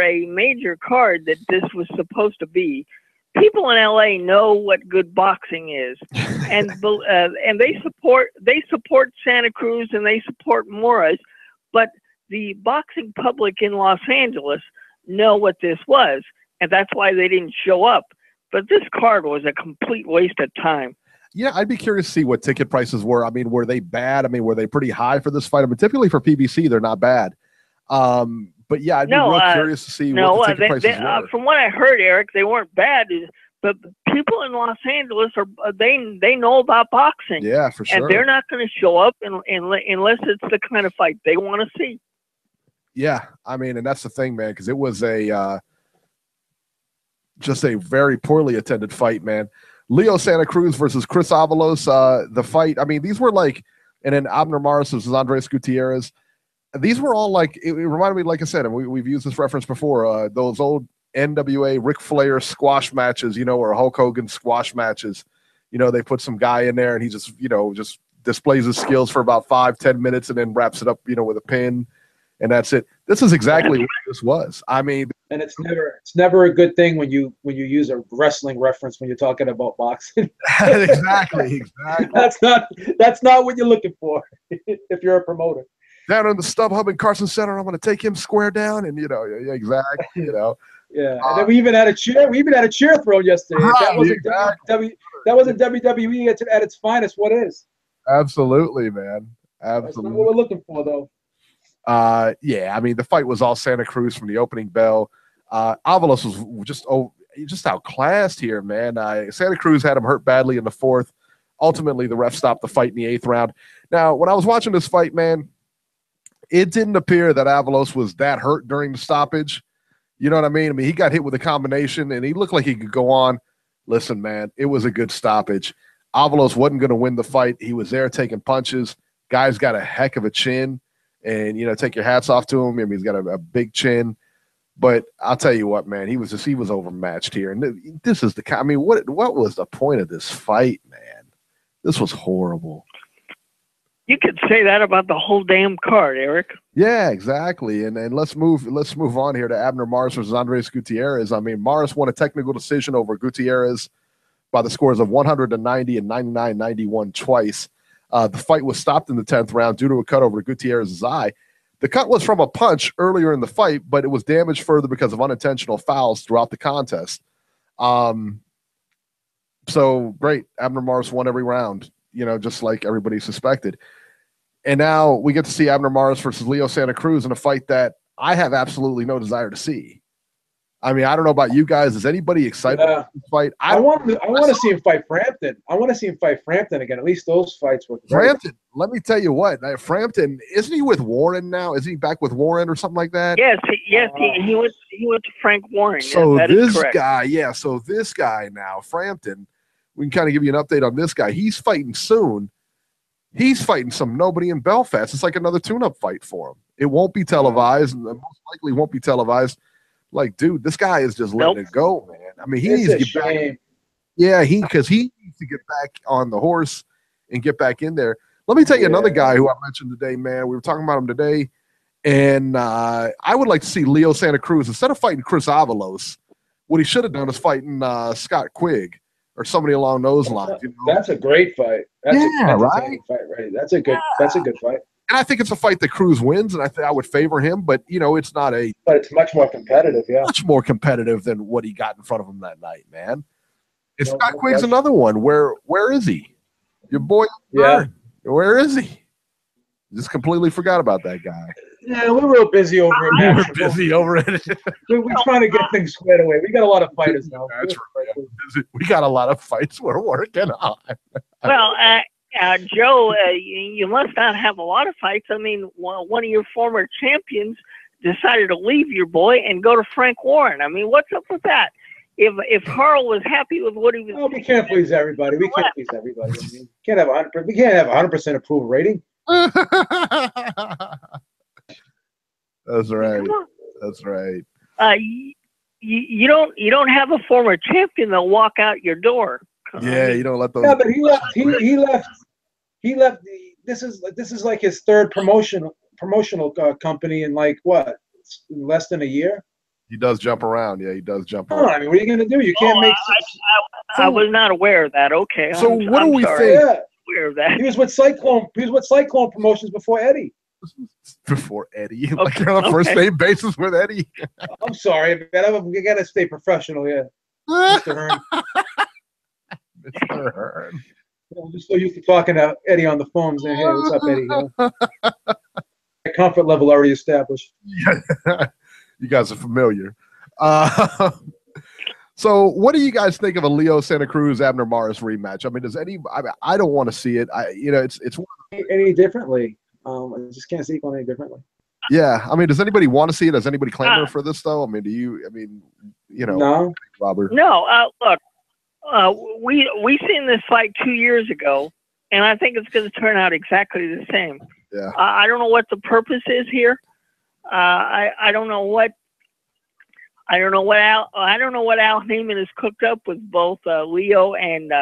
a major card that this was supposed to be, people in LA know what good boxing is, and they support Santa Cruz and they support Morris, but the boxing public in Los Angeles know what this was, and that's why they didn't show up. But this card was a complete waste of time. Yeah, I'd be curious to see what ticket prices were. I mean, were they bad? I mean, were they pretty high for this fight? I mean, typically for PBC, they're not bad. But yeah, I'd be real curious to see what the ticket prices were. From what I heard, Eric, they weren't bad. But people in Los Angeles they know about boxing. Yeah, for sure. And they're not going to show up unless it's the kind of fight they want to see. Yeah, I mean, and that's the thing, man, because it was just a very poorly attended fight, man. Leo Santa Cruz versus Chris Avalos. The fight, I mean, these were like, and then Abner Morris versus Andres Gutierrez. These were all like, it reminded me, like I said, and we've used this reference before, those old NWA Ric Flair squash matches, or Hulk Hogan squash matches. They put some guy in there and he just, just displays his skills for about 5-10 minutes and then wraps it up, with a pin, and that's it. This is exactly what this was. I mean, and it's never a good thing when you use a wrestling reference when you're talking about boxing. Exactly. That's not what you're looking for if you're a promoter. Down in the StubHub in Carson Center, I'm going to take him square down, and exactly, Yeah, and then we even had a chair thrown yesterday. Right, that wasn't WWE at its finest. What is? Absolutely, man. Absolutely. That's not what we're looking for, though. Yeah, I mean, the fight was all Santa Cruz from the opening bell. Avalos was just outclassed here, man. Santa Cruz had him hurt badly in the fourth. Ultimately, the ref stopped the fight in the eighth round. Now, when I was watching this fight, man, it didn't appear that Avalos was that hurt during the stoppage. You know what I mean? I mean, he got hit with a combination, and he looked like he could go on. Listen, man, it was a good stoppage. Avalos wasn't going to win the fight. He was there taking punches. Guy's got a heck of a chin, and, you know, take your hats off to him. I mean, he's got a big chin. But I'll tell you what, man, he was overmatched here. And this is I mean, what was the point of this fight, man? This was horrible. You could say that about the whole damn card, Eric. Yeah, exactly. And let's move on here to Abner Mares versus Andres Gutierrez. I mean, Mares won a technical decision over Gutierrez by the scores of 190 and 99-91 twice. The fight was stopped in the 10th round due to a cut over Gutierrez's eye. The cut was from a punch earlier in the fight, but it was damaged further because of unintentional fouls throughout the contest. So great. Abner Mares won every round, you know, just like everybody suspected. And now we get to see Abner Mares versus Leo Santa Cruz in a fight that I have absolutely no desire to see. I mean, I don't know about you guys. Is anybody excited about this fight? I want to see him fight Frampton. I want to see him fight Frampton again. At least those fights were great. Frampton. Let me tell you what. Frampton, isn't he with Warren now? Is he back with Warren or something like that? Yes, he went to Frank Warren. So yes, this guy, so this guy now, Frampton, we can kind of give you an update on this guy. He's fighting soon. He's fighting some nobody in Belfast. It's like another tune-up fight for him. It won't be televised, and most likely won't be televised. Like, dude, this guy is just letting it go, man. I mean, he needs to get back. Yeah, because he needs to get back on the horse and get back in there. Let me tell you another guy who I mentioned today, man. We were talking about him today, and I would like to see Leo Santa Cruz, instead of fighting Chris Avalos, what he should have done is fighting Scott Quigg or somebody along those lines. You know? That's a great fight. That's a right? Fight, right? That's a good fight. And I think it's a fight that Cruz wins, and I think I would favor him. But you know, it's not a. But it's much more competitive, yeah. Much more competitive than what he got in front of him that night, man. And Scott Quigg's another one. Where is he? Your boy. Yeah. Where is he? Just completely forgot about that guy. Yeah, we're real busy over it. Man. We're busy over it. We're trying to get things squared away. We got a lot of fighters now. That's right. We got a lot of fights we're working on. Well, Joe, you must not have a lot of fights. I mean, one of your former champions decided to leave your boy and go to Frank Warren. I mean, what's up with that? If Carl was happy with what he was, we can't please everybody. We can't please everybody. I mean, we can't have 100% approval rating. That's right. That's right. You don't have a former champion that'll walk out your door. Yeah, you don't let those. Yeah, but he left. He left. This is like his third promotional company in like what, less than a year. He does jump around. Yeah, he does jump around. I mean, what are you going to do? You can't make. I was not aware of that. Okay. So what do we think? Yeah. Aware of that. He was with Cyclone. He was with Cyclone Promotions before Eddie. Before Eddie, like you're on a first name basis with Eddie. I'm sorry, man. We got to stay professional here, Mr. Hurd. Mr. Hurd. I'm just so used to talking to Eddie on the phone, saying, "Hey, what's up, Eddie?" Comfort level already established. You guys are familiar. So, what do you guys think of a Leo Santa Cruz Abner Mares rematch? I mean, I don't want to see it. It's any differently. I just can't see it going any differently. Yeah, I mean, does anybody want to see it? Does anybody clamor for this though? I mean, No, Robert. No, look, we seen this fight 2 years ago, and I think it's going to turn out exactly the same. Yeah. I don't know what the purpose is here. I don't know what Al Heyman has cooked up with both Leo and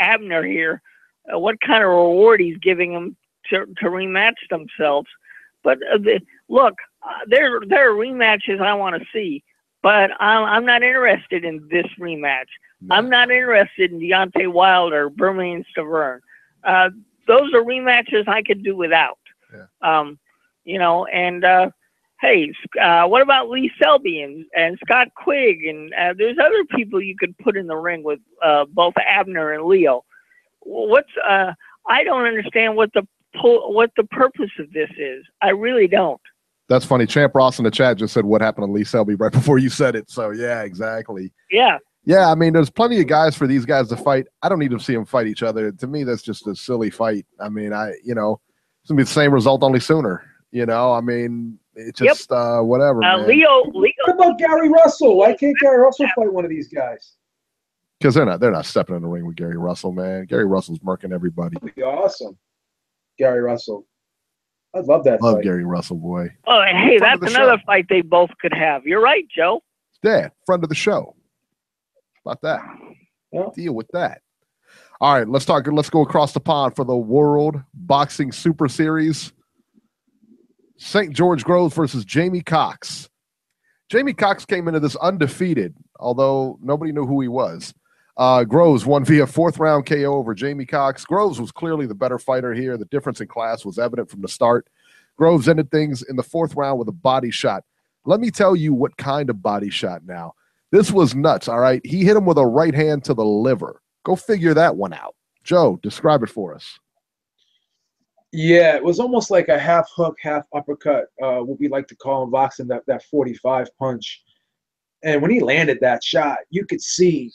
Abner here. What kind of reward he's giving them to rematch themselves? But look, there are rematches I want to see, but I'm not interested in this rematch. No. I'm not interested in Deontay Wilder, Bermane Stavern. Those are rematches I could do without. Yeah. Hey, what about Lee Selby and Scott Quigg? And there's other people you could put in the ring with both Abner and Leo. I don't understand what the purpose of this is. I really don't. That's funny. Champ Ross in the chat just said what happened to Lee Selby right before you said it. So, yeah, exactly. Yeah. Yeah, I mean, there's plenty of guys for these guys to fight. I don't need to see them fight each other. To me, that's just a silly fight. I mean, it's going to be the same result, only sooner. I mean, It's just whatever, man. Leo. What about Gary Russell? Why can't Gary Russell fight one of these guys? Because they're not stepping in the ring with Gary Russell, man. Gary Russell's murking everybody. That'd be awesome. Gary Russell. I'd love that Love fight. Gary Russell, boy. Oh, hey, that's another fight they both could have. You're right, Joe. Yeah, friend of the show. How about that? Yeah. Deal with that. All right, let's go across the pond for the World Boxing Super Series. St. George Groves versus Jamie Cox. Jamie Cox came into this undefeated, although nobody knew who he was. Groves won via 4th round KO over Jamie Cox. Groves was clearly the better fighter here. The difference in class was evident from the start. Groves ended things in the 4th round with a body shot. Let me tell you what kind of body shot now. This was nuts, all right? He hit him with a right hand to the liver. Go figure that one out. Joe, describe it for us. Yeah, it was almost like a half hook, half uppercut, what we like to call in boxing that 45 punch. And when he landed that shot, you could see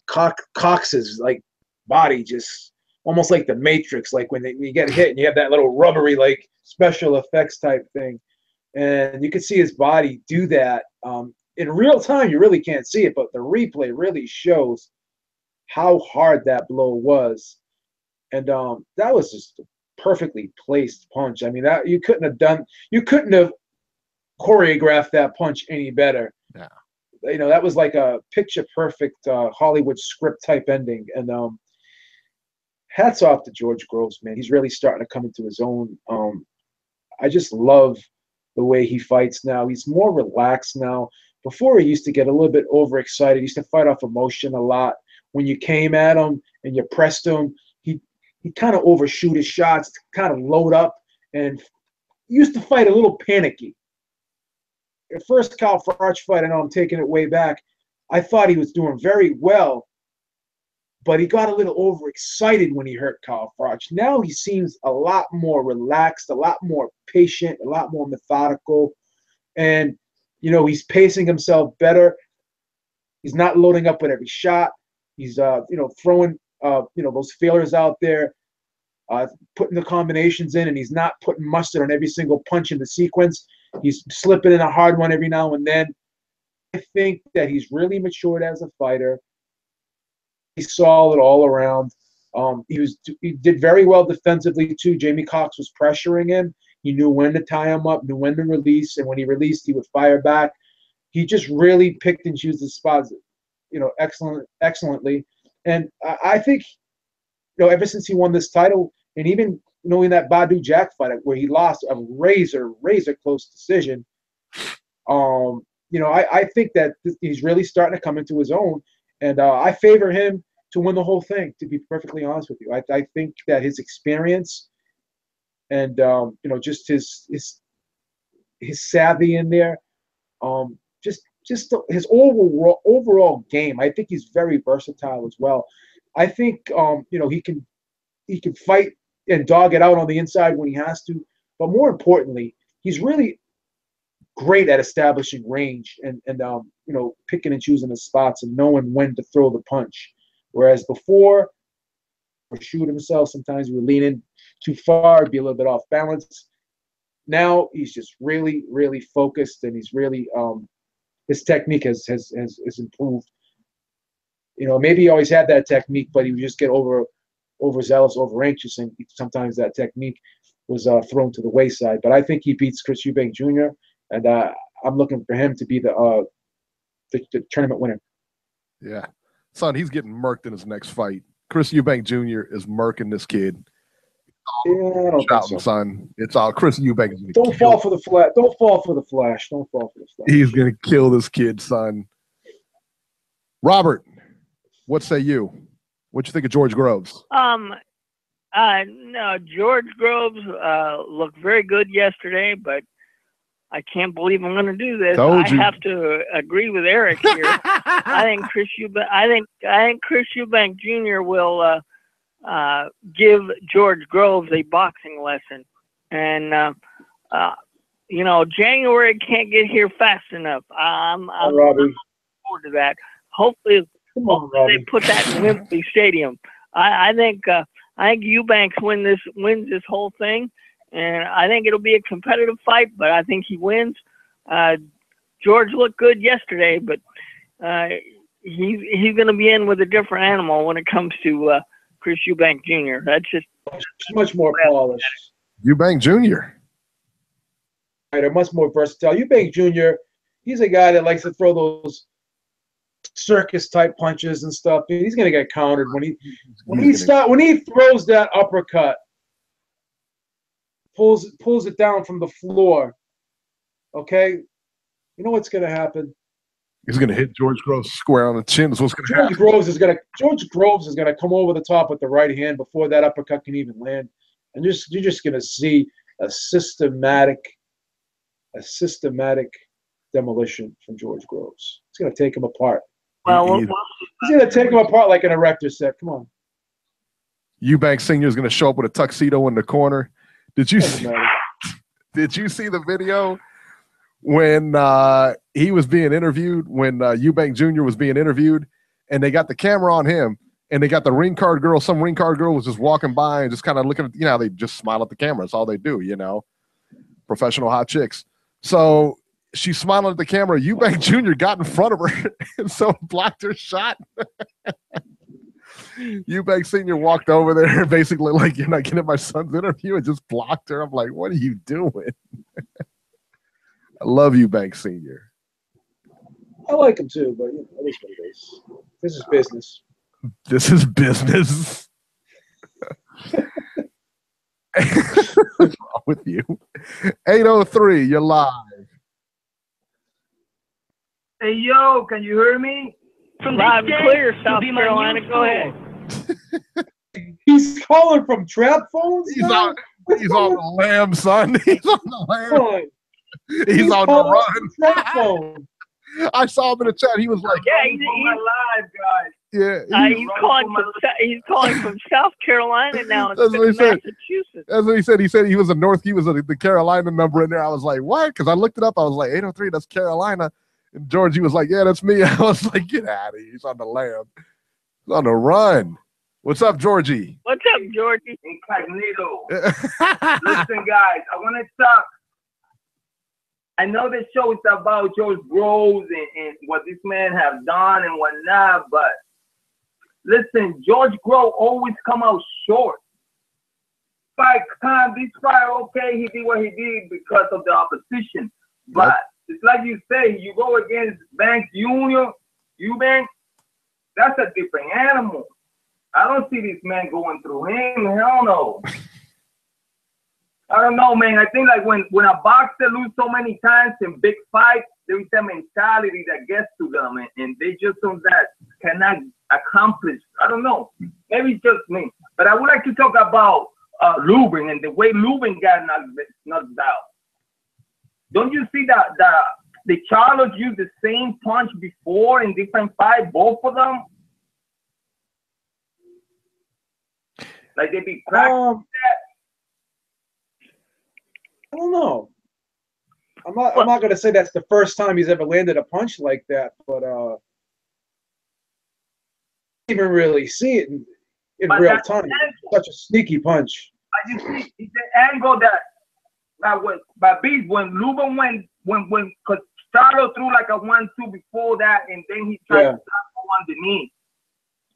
Cox's like body just almost like the Matrix, like when you get hit and you have that little rubbery like special effects type thing. And you could see his body do that. In real time, you really can't see it, but the replay really shows how hard that blow was. And that was just a perfectly placed punch. I mean, that you couldn't have choreographed that punch any better. Yeah. You know, that was like a picture perfect Hollywood script type ending. And hats off to George Groves, man. He's really starting to come into his own. I just love the way he fights now. He's more relaxed now. Before, he used to get a little bit overexcited. He used to fight off emotion a lot. When you came at him and you pressed him, he kind of overshoot his shots, kind of load up, and used to fight a little panicky. The first Cal Froch fight, I know I'm taking it way back, I thought he was doing very well, but he got a little overexcited when he hurt Cal Froch. Now he seems a lot more relaxed, a lot more patient, a lot more methodical, and you know, he's pacing himself better. He's not loading up with every shot. He's throwing those feelers out there, putting the combinations in, and he's not putting mustard on every single punch in the sequence. He's slipping in a hard one every now and then. I think that he's really matured as a fighter. He's solid all around. He did very well defensively too. Jamie Cox was pressuring him. He knew when to tie him up, knew when to release, and when he released, he would fire back. He just really picked and chose his spots, excellently. And I think, ever since he won this title, and even knowing that Badu Jack fight where he lost a razor close decision, I think that he's really starting to come into his own, and I favor him to win the whole thing. To be perfectly honest with you, I think that his experience and just his savvy in there, just his overall game. I think he's very versatile as well. I think he can fight and dog it out on the inside when he has to, but more importantly, he's really great at establishing range and picking and choosing his spots and knowing when to throw the punch. Whereas before, or shoot himself, sometimes he would lean in too far, be a little bit off balance. Now he's just really, really focused, and he's really his technique has improved. Maybe he always had that technique, but he would just get overzealous, over anxious, and sometimes that technique was thrown to the wayside. But I think he beats Chris Eubank Jr., and I'm looking for him to be the tournament winner. Yeah. Son, he's getting murked in his next fight. Chris Eubank Jr. is murking this kid. Yeah, I don't think so. Son. It's all Chris Eubank. Don't fall for the flash. Don't fall for the flash. Don't fall for the flash. He's gonna kill this kid, son. Robert, what say you? What you think of George Groves? No, George Groves looked very good yesterday, but I can't believe I'm going to do this. I have to agree with Eric here. I think Chris Eubank Jr. will give George Groves a boxing lesson, and January can't get here fast enough. I'm looking forward to that. Hopefully they put that in Wembley Stadium. I think Eubanks wins this whole thing, and I think it'll be a competitive fight, but I think he wins. George looked good yesterday, but he's going to be in with a different animal when it comes to Chris Eubank Jr. That's just much more polished. Eubank Jr. They're much more versatile. Eubank Jr., he's a guy that likes to throw those circus-type punches and stuff. He's going to get countered when he throws that uppercut, pulls it down from the floor. Okay, you know what's going to happen? He's going to hit George Groves square on the chin. Is what's going to happen. George Groves is going to come over the top with the right hand before that uppercut can even land, and you're just going to see a systematic demolition from George Groves. It's going to take him apart. well. He's going to take him apart like an erector set. Come on. Eubank Sr. is going to show up with a tuxedo in the corner. Did you see the video when he was being interviewed, when Eubank Jr. was being interviewed, and they got the camera on him, and they got the ring card girl. Some ring card girl was just walking by and just kind of looking at, they just smile at the camera. That's all they do, professional hot chicks. So she's smiling at the camera. Eubank Jr. got in front of her and so blocked her shot. Eubank Sr. walked over there and basically like, you're not getting my son's interview, and just blocked her. I'm like, what are you doing? I love Eubank Sr. I like him too, but it is what it is. This is business. This is business. What's wrong with you? 803, you're live. Hey, yo, can you hear me? From live and clear, South Carolina. Go ahead. He's calling from trap phones. He's on the lamb, son. He's on the lamb. He's on the run. Trap phone. I saw him in the chat. He was like, "Yeah, he's live, guys." Yeah, he's calling from South Carolina now. That's what he said. Massachusetts. That's what he said. He said he was the Carolina number in there. I was like, what? Because I looked it up. I was like, 803. That's Carolina. And Georgie was like, yeah, that's me. I was like, get out of here. He's on the lamb. He's on the run. What's up, Georgie? What's up, Georgie? Incognito. Listen, guys, I want to talk. I know the show is about George Groves and what this man have done and whatnot, but listen, George Groves always come out short. This fight, okay, he did what he did because of the opposition. But it's like you say, you go against Banks Jr., Eubank, that's a different animal. I don't see this man going through him. Hell no. I don't know, man. I think like when a boxer loses so many times in big fights, there is a mentality that gets to them, and they just cannot accomplish. I don't know. Maybe it's just me. But I would like to talk about Lubin and the way Lubin got knocked out. Don't you see that the Charlos used the same punch before in different fights, both of them? Like they be practicing that? I don't know. I'm not going to say that's the first time he's ever landed a punch like that, but I didn't even really see it in real time. Such a sneaky punch. I just see it's the angle that by Beeb when Lubin went because Charlo threw like a 1-2 before that, and then he tried to go underneath.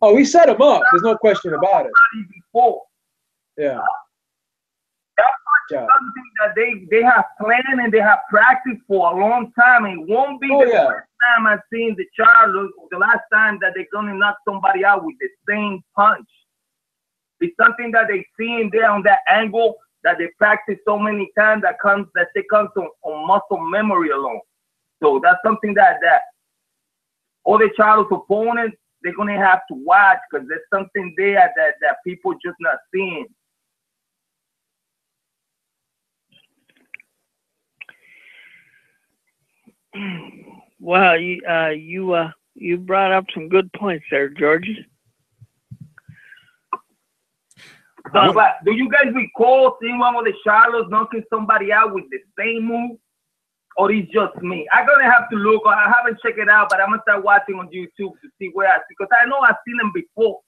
Oh, he set him up. There's no question about it. Before. Yeah. That's something that they have planned and they have practiced for a long time. It won't be the first time I've seen the Charlo, the last time that they're gonna knock somebody out with the same punch. It's something that they see in there on that angle that they practice so many times that comes on muscle memory alone. So that's something that all the Charlo's opponents, they're gonna have to watch because there's something there that people just not seeing. Well, you brought up some good points there, Georgie. But do you guys recall seeing one of the Charlos knocking somebody out with the same move? Or it's just me? I'm gonna have to look. I haven't checked it out, but I'm gonna start watching on YouTube to see where because I know I've seen them before.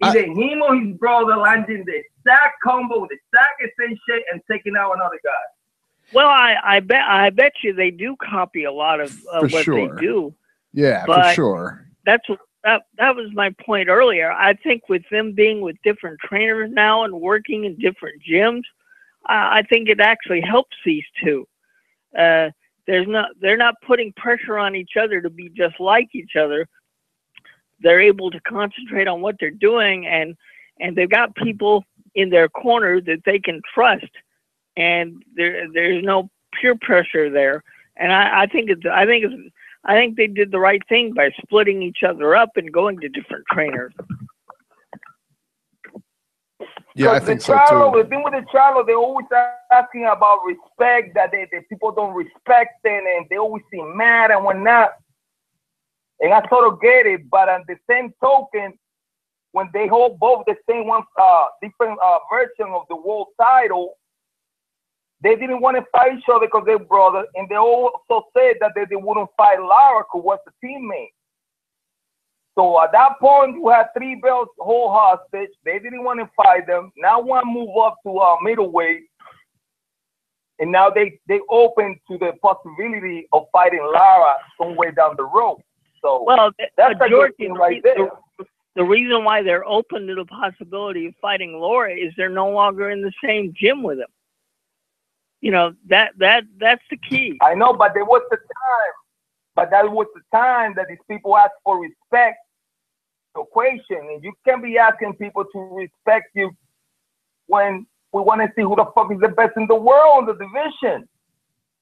Either him or his brother landing the exact combo with the exact same shit and taking out another guy. Well, I bet you they do copy a lot of what they do. Yeah, but for sure. That was my point earlier. I think with them being with different trainers now and working in different gyms, I think it actually helps these two. They're not putting pressure on each other to be just like each other. They're able to concentrate on what they're doing, and they've got people in their corner that they can trust, and there's no peer pressure there. And I think they did the right thing by splitting each other up and going to different trainers. Yeah, I think so Charlo, too. the thing with the Charlo, they're always asking about respect, that the people don't respect them, and they always seem mad and whatnot. And I sort of get it, but on the same token, when they hold both the same one, different version of the world title, they didn't want to fight each other because they're brothers, and they also said that they wouldn't fight Lara, who was the teammate. So at that point, you had 3 belts hold hostage. They didn't want to fight them. Now one move up to middleweight, and now they open to the possibility of fighting Lara somewhere down the road. So well, that's a good thing right there. The reason why they're open to the possibility of fighting Lara is they're no longer in the same gym with him. You know, that's the key. I know, but there was the time. But that was the time that these people asked for respect equation. And you can't be asking people to respect you when we want to see who the fuck is the best in the world in the division.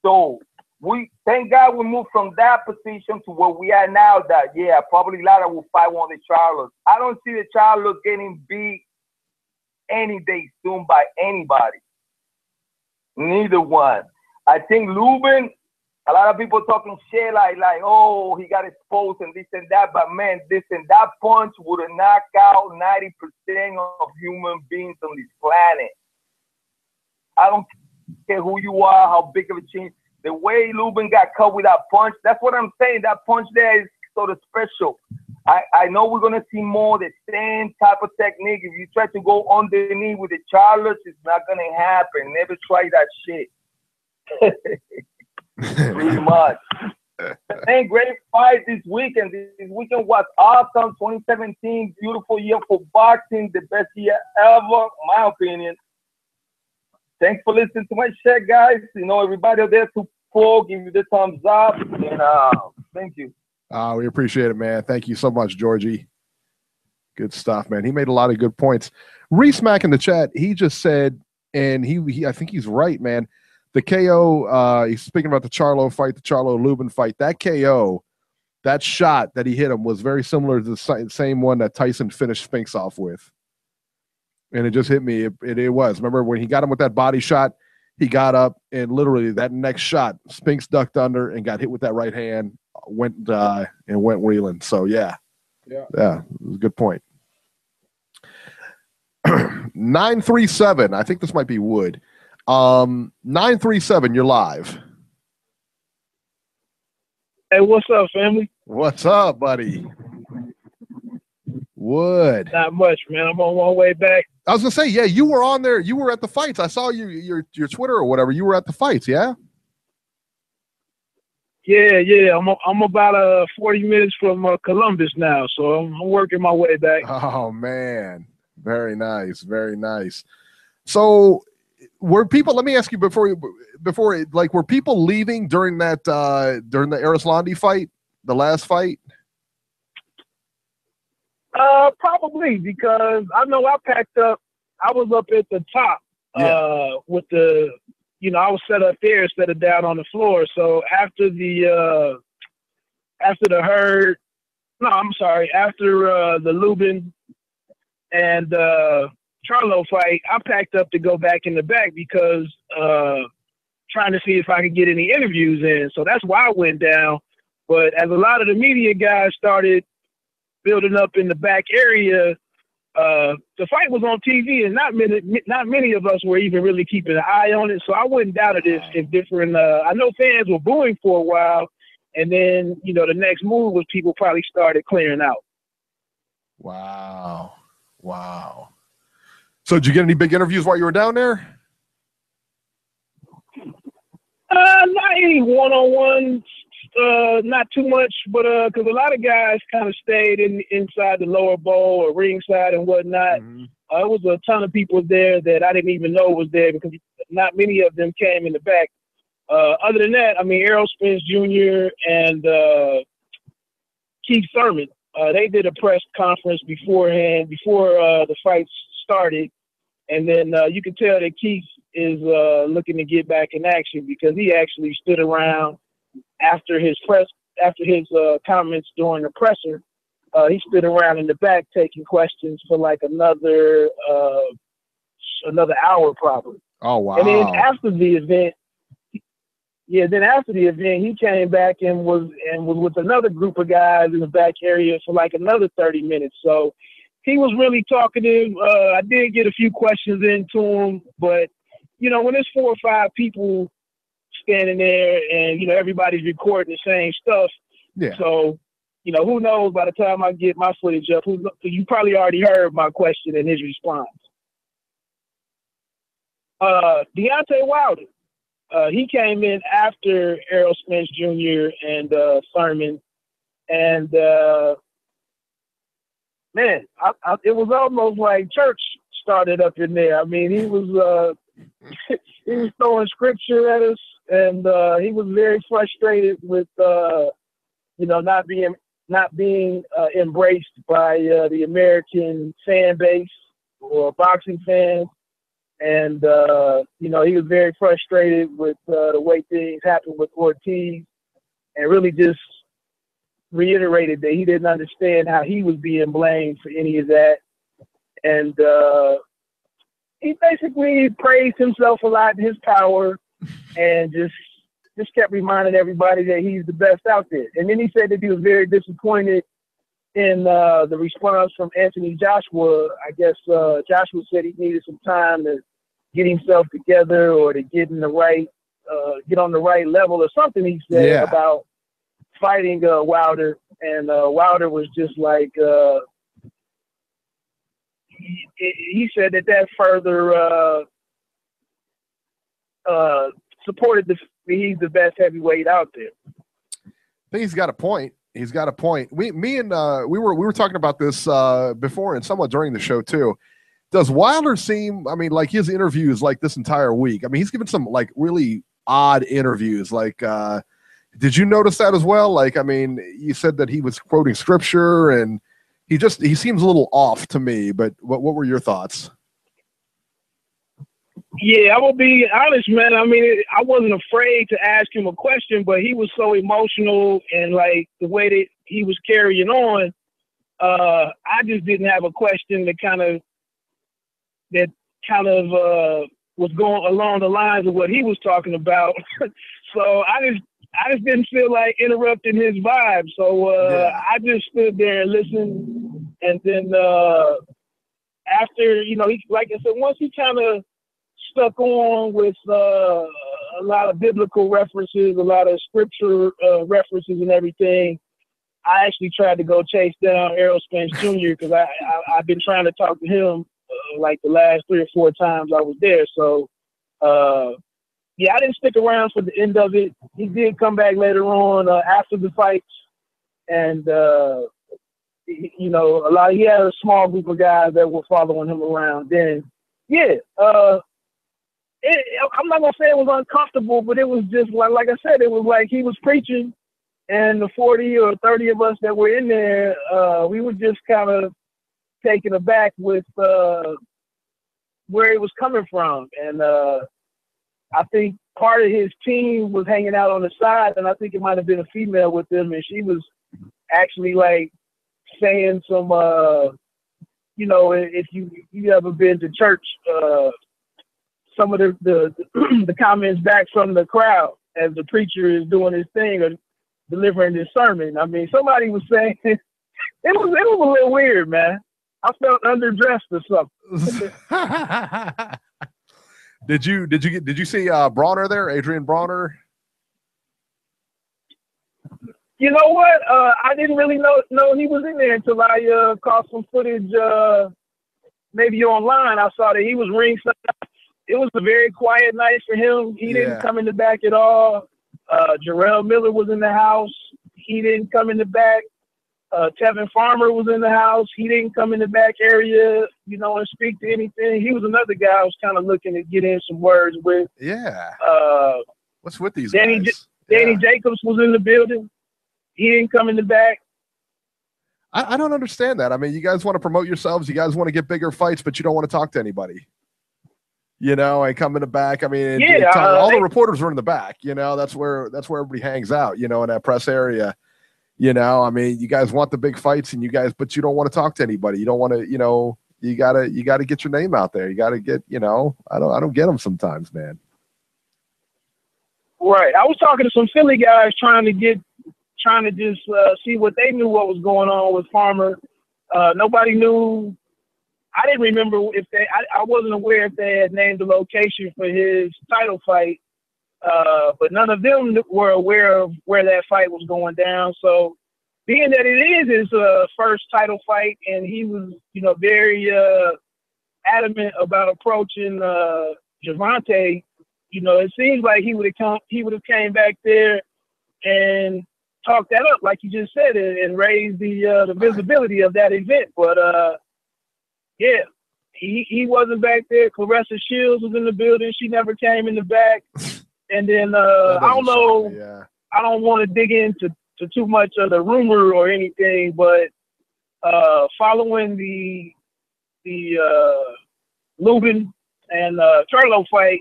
So we thank God we moved from that position to where we are now, that yeah, probably Lara will fight one of the Charlos. I don't see the Charlos getting beat any day soon by anybody. Neither one. I think Lubin, a lot of people talking shit like, oh, he got exposed and this and that, but man, this and that punch would have knocked out 90% of human beings on this planet. I don't care who you are, how big of a change. The way Lubin got cut with that punch, that's what I'm saying. That punch there is sort of special. I know we're going to see more of the same type of technique. If you try to go underneath with the Charlos, it's not going to happen. Never try that shit. Pretty much. And great fight this weekend. This weekend was awesome. 2017, beautiful year for boxing. The best year ever, in my opinion. Thanks for listening to my shit, guys. You know, everybody out there to give you the thumbs up. And thank you. We appreciate it, man. Thank you so much, Georgie. Good stuff, man. He made a lot of good points. Reese Mack in the chat, he just said, and he I think he's right, man. The KO, he's speaking about the Charlo fight, the Charlo-Lubin fight. That KO, that shot that he hit him was very similar to the same one that Tyson finished Spinks off with. And it just hit me. It was. Remember when he got him with that body shot, he got up and literally that next shot, Spinks ducked under and got hit with that right hand, went wheeling. So, yeah, it was a good point. 937, I think this might be Wood. 937, you're live. Hey, what's up, family? What's up, buddy? Wood. Not much, man. I'm on my way back. I was gonna say, yeah, you were on there. You were at the fights. I saw your Twitter or whatever. You were at the fights, yeah. Yeah. I'm about 40 minutes from Columbus now, so I'm working my way back. Oh man, very nice, very nice. So, were people? Let me ask you before were people leaving during that during the Erislandy fight, the last fight? Probably, because I know I packed up. I was up at the top with the, I was set up there instead of down on the floor. So after the Hurd, after the Lubin and Charlo fight, I packed up to go back in the back because trying to see if I could get any interviews in. So that's why I went down. But as a lot of the media guys started building up in the back area, the fight was on TV, and not many of us were even really keeping an eye on it. So I wouldn't doubt it if different. I know fans were booing for a while, and then the next move was people probably started clearing out. Wow. Wow. So did you get any big interviews while you were down there? Not any one-on-ones, not too much, but because a lot of guys kind of stayed inside the lower bowl or ringside and whatnot. Mm-hmm. There was a ton of people there that I didn't even know was there because not many of them came in the back. Other than that, I mean, Errol Spence Jr. and Keith Thurman, they did a press conference beforehand, before the fights started. And then you can tell that Keith is looking to get back in action because he actually stood around after his comments during the presser. He stood around in the back taking questions for like another hour probably. Oh, wow. And then after the event, he came back and was with another group of guys in the back area for like another 30 minutes. So he was really talkative. I did get a few questions into him, but you know, when there's 4 or 5 people standing there and, you know, everybody's recording the same stuff. Yeah. So, you know, who knows by the time I get my footage up, you probably already heard my question and his response. Deontay Wilder, he came in after Errol Spence Jr. and Thurman. And, man, it was almost like church started up in there. I mean, he was throwing scripture at us, and he was very frustrated with you know, not being embraced by the American fan base or boxing fans, and you know, he was very frustrated with the way things happened with Ortiz, and really just reiterated that he didn't understand how he was being blamed for any of that, and he basically praised himself a lot in his power and just kept reminding everybody that he's the best out there. And then he said that he was very disappointed in the response from Anthony Joshua. I guess Joshua said he needed some time to get himself together or to get on the right level or something he said about fighting Wilder. And Wilder was just like, he said that further supported he's the best heavyweight out there. I think he's got a point. He's got a point. We were talking about this before and somewhat during the show too. Does Wilder seem, I mean, like his interviews like this entire week? I mean, he's given some like really odd interviews. Like, did you notice that as well? Like, I mean, you said that he was quoting scripture and he seems a little off to me, but what were your thoughts? Yeah, I will be honest, man. I mean, I wasn't afraid to ask him a question, but he was so emotional and like the way that he was carrying on, I just didn't have a question that kind of was going along the lines of what he was talking about. So I just didn't feel like interrupting his vibe. So I just stood there and listened. And then after, you know, he, like I said, once he kind of stuck on with a lot of biblical references, a lot of scripture references and everything, I actually tried to go chase down Errol Spence Jr. because I've been trying to talk to him like the last 3 or 4 times I was there. So, yeah, I didn't stick around for the end of it. He did come back later on after the fights, and you know, he had a small group of guys that were following him around. Then, yeah, I'm not gonna say it was uncomfortable, but it was just like I said, it was like he was preaching, and the 40 or 30 of us that were in there, we were just kind of taken aback with where he was coming from, and I think part of his team was hanging out on the side, and I think it might have been a female with them, and she was actually like saying some, you know, if you ever been to church, some of the comments back from the crowd as the preacher is doing his thing or delivering his sermon. I mean, somebody was saying it was a little weird, man. I felt underdressed or something. Did you see Bronner there, Adrian Bronner? You know what? I didn't really know he was in there until I caught some footage maybe online, I saw that he was ringside. It was a very quiet night for him. He didn't come in the back at all. Jermel Miller was in the house. He didn't come in the back. Tevin Farmer was in the house. He didn't come in the back area, you know, and speak to anything. He was another guy I was kind of looking to get in some words with. Yeah. What's with these Danny guys? Danny Jacobs was in the building. He didn't come in the back. I don't understand that. I mean, you guys want to promote yourselves. You guys want to get bigger fights, but you don't want to talk to anybody. You know, and come in the back. I mean, all the reporters were in the back. You know, that's where everybody hangs out. You know, in that press area. You know, I mean, you guys want the big fights, and but you don't want to talk to anybody. You don't want to. You know, you gotta get your name out there. You gotta get. You know, I don't get them sometimes, man. Right. I was talking to some Philly guys trying to just see what they knew what was going on with Farmer. Nobody knew. I didn't remember if I wasn't aware if they had named the location for his title fight, but none of them were aware of where that fight was going down. So being that it is his first title fight, and he was, you know, very adamant about approaching Gervonta, you know, it seems like he would have came back there and talked that up, like you just said, and raised the visibility of that event. But yeah, he wasn't back there. Clarissa Shields was in the building. She never came in the back. And then I don't know. Yeah. I don't want to dig into too much of the rumor or anything, but following the Lubin and Charlo fight,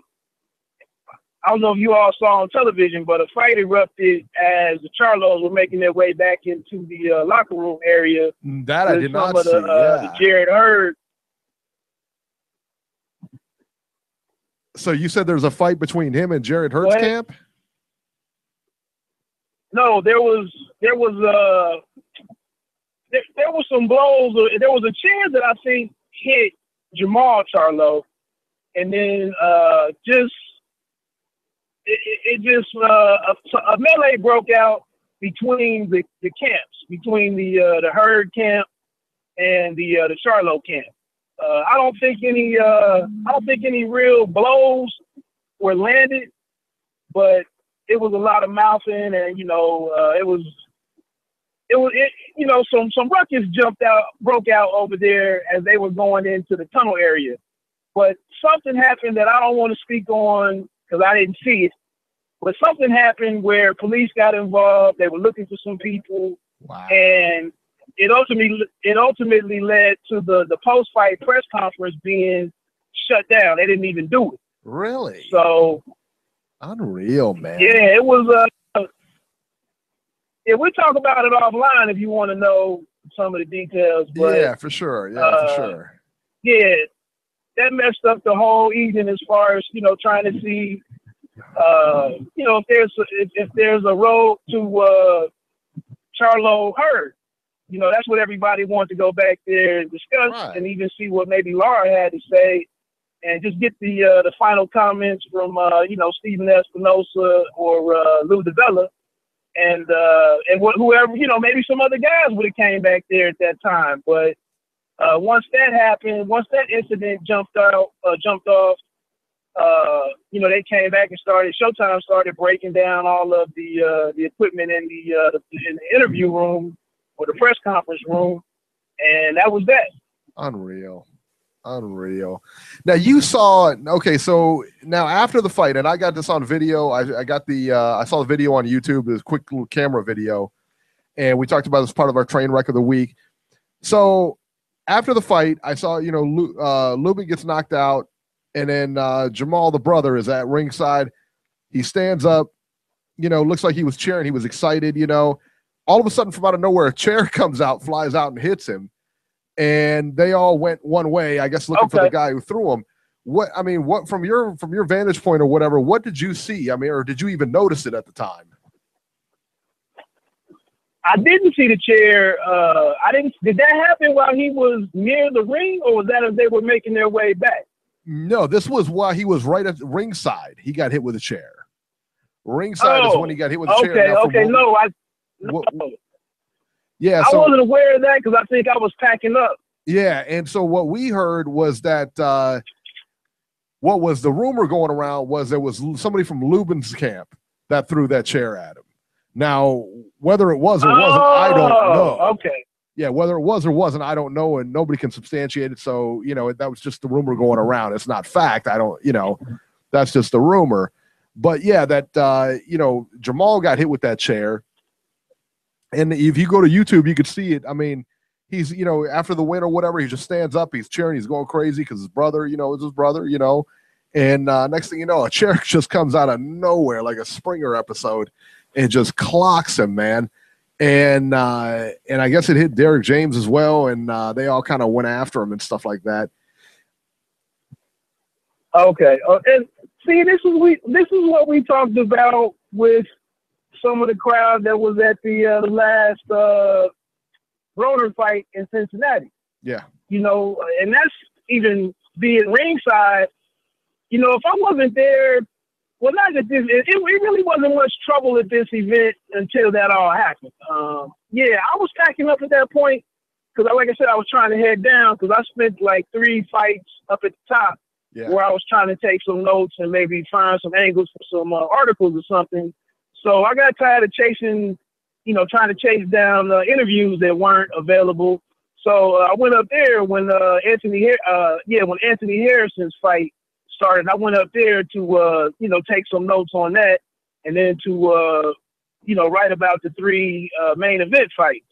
I don't know if you all saw on television, but a fight erupted as the Charlos were making their way back into the locker room area. That I did not see. The Jared Hurd. So you said there's a fight between him and Jared Hurd's camp? No, there was some blows. There was a chair that I think hit Jamal Charlo, and then a melee broke out between the camps, between the Hurd camp and the Charlo camp. I don't think any real blows were landed, but it was a lot of mouthing, and you know, some ruckus broke out over there as they were going into the tunnel area. But something happened that I don't want to speak on because I didn't see it. But something happened where police got involved. They were looking for some people, and it ultimately led to the post-fight press conference being shut down. They didn't even do it. Really? So unreal, man. Yeah, it was. We'll talk about it offline if you want to know some of the details. But, yeah, for sure. Yeah, for sure. Yeah, that messed up the whole evening as far as, you know, trying to see, you know, if there's a road to Charlo Hurd. You know, that's what everybody wanted to go back there and discuss, and even see what maybe Lara had to say, and just get the final comments from you know, Stephen Espinosa or Lou DeVella, and whoever, you know, maybe some other guys would have came back there at that time. But once that happened, once that incident jumped off, you know, they came back and Showtime started breaking down all of the equipment in the interview room or the press conference room, and that was that. Unreal. Now you saw, okay, so now after the fight, and I got this on video, I saw the video on YouTube, this quick little camera video, and we talked about this part of our train wreck of the week. So after the fight, I saw, you know, Lubin gets knocked out, and then Jamal, the brother, is at ringside. He stands up, you know, looks like he was cheering, he was excited, you know. All of a sudden, from out of nowhere, a chair comes out, flies out, and hits him. And they all went one way, I guess, looking for the guy who threw him. What from your vantage point or whatever, what did you see? I mean, or did you even notice it at the time? I didn't see the chair. Did that happen while he was near the ring, or was that as they were making their way back? No, this was while he was right at ringside. He got hit with a chair. Ringside is when he got hit with a chair. No. Yeah, I wasn't aware of that because I think I was packing up. Yeah, and so what we heard was that what was the rumor going around was there was somebody from Lubin's camp that threw that chair at him. Now, whether it was or wasn't, I don't know. Okay. Yeah, whether it was or wasn't, I don't know, and nobody can substantiate it. So, that was just the rumor going around. It's not fact. I don't, that's just a rumor. But yeah, that Jermel got hit with that chair. And if you go to YouTube, you could see it. I mean, he's, after the win or whatever, he just stands up, he's cheering, he's going crazy because his brother, is his brother, And next thing you know, a chair just comes out of nowhere like a Springer episode and just clocks him, man. And I guess it hit Derek James as well, and they all kind of went after him and stuff like that. Okay, and see, this is what we talked about with some of the crowd that was at the last Rotor fight in Cincinnati. Yeah, and that's even being ringside. If I wasn't there. Well, not at this. It really wasn't much trouble at this event until that all happened. Yeah, I was packing up at that point because, like I said, I was trying to head down because I spent like 3 fights up at the top where I was trying to take some notes and maybe find some angles for some articles or something. So I got tired of chasing, trying to chase down interviews that weren't available. So I went up there when Anthony Harrison's fight started. I went up there to take some notes on that, and then to write about the 3 main event fights.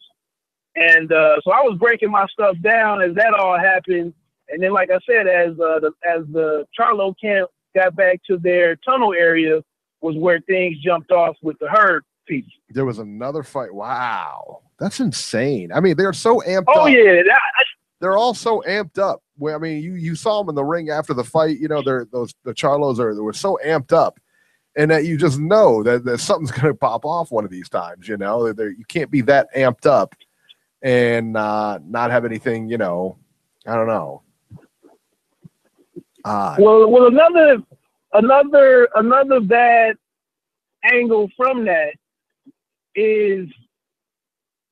And so I was breaking my stuff down as that all happened. And then, like I said, as the Charlo camp got back to their tunnel area, was where things jumped off with the Hurd people. There was another fight. Wow, that's insane. I mean, they're so amped up. Oh yeah, they're all so amped up. I mean, you saw them in the ring after the fight. The Charlos they were so amped up, and that you just know that something's going to pop off one of these times. You can't be that amped up and not have anything. I don't know. Well, another bad angle from that is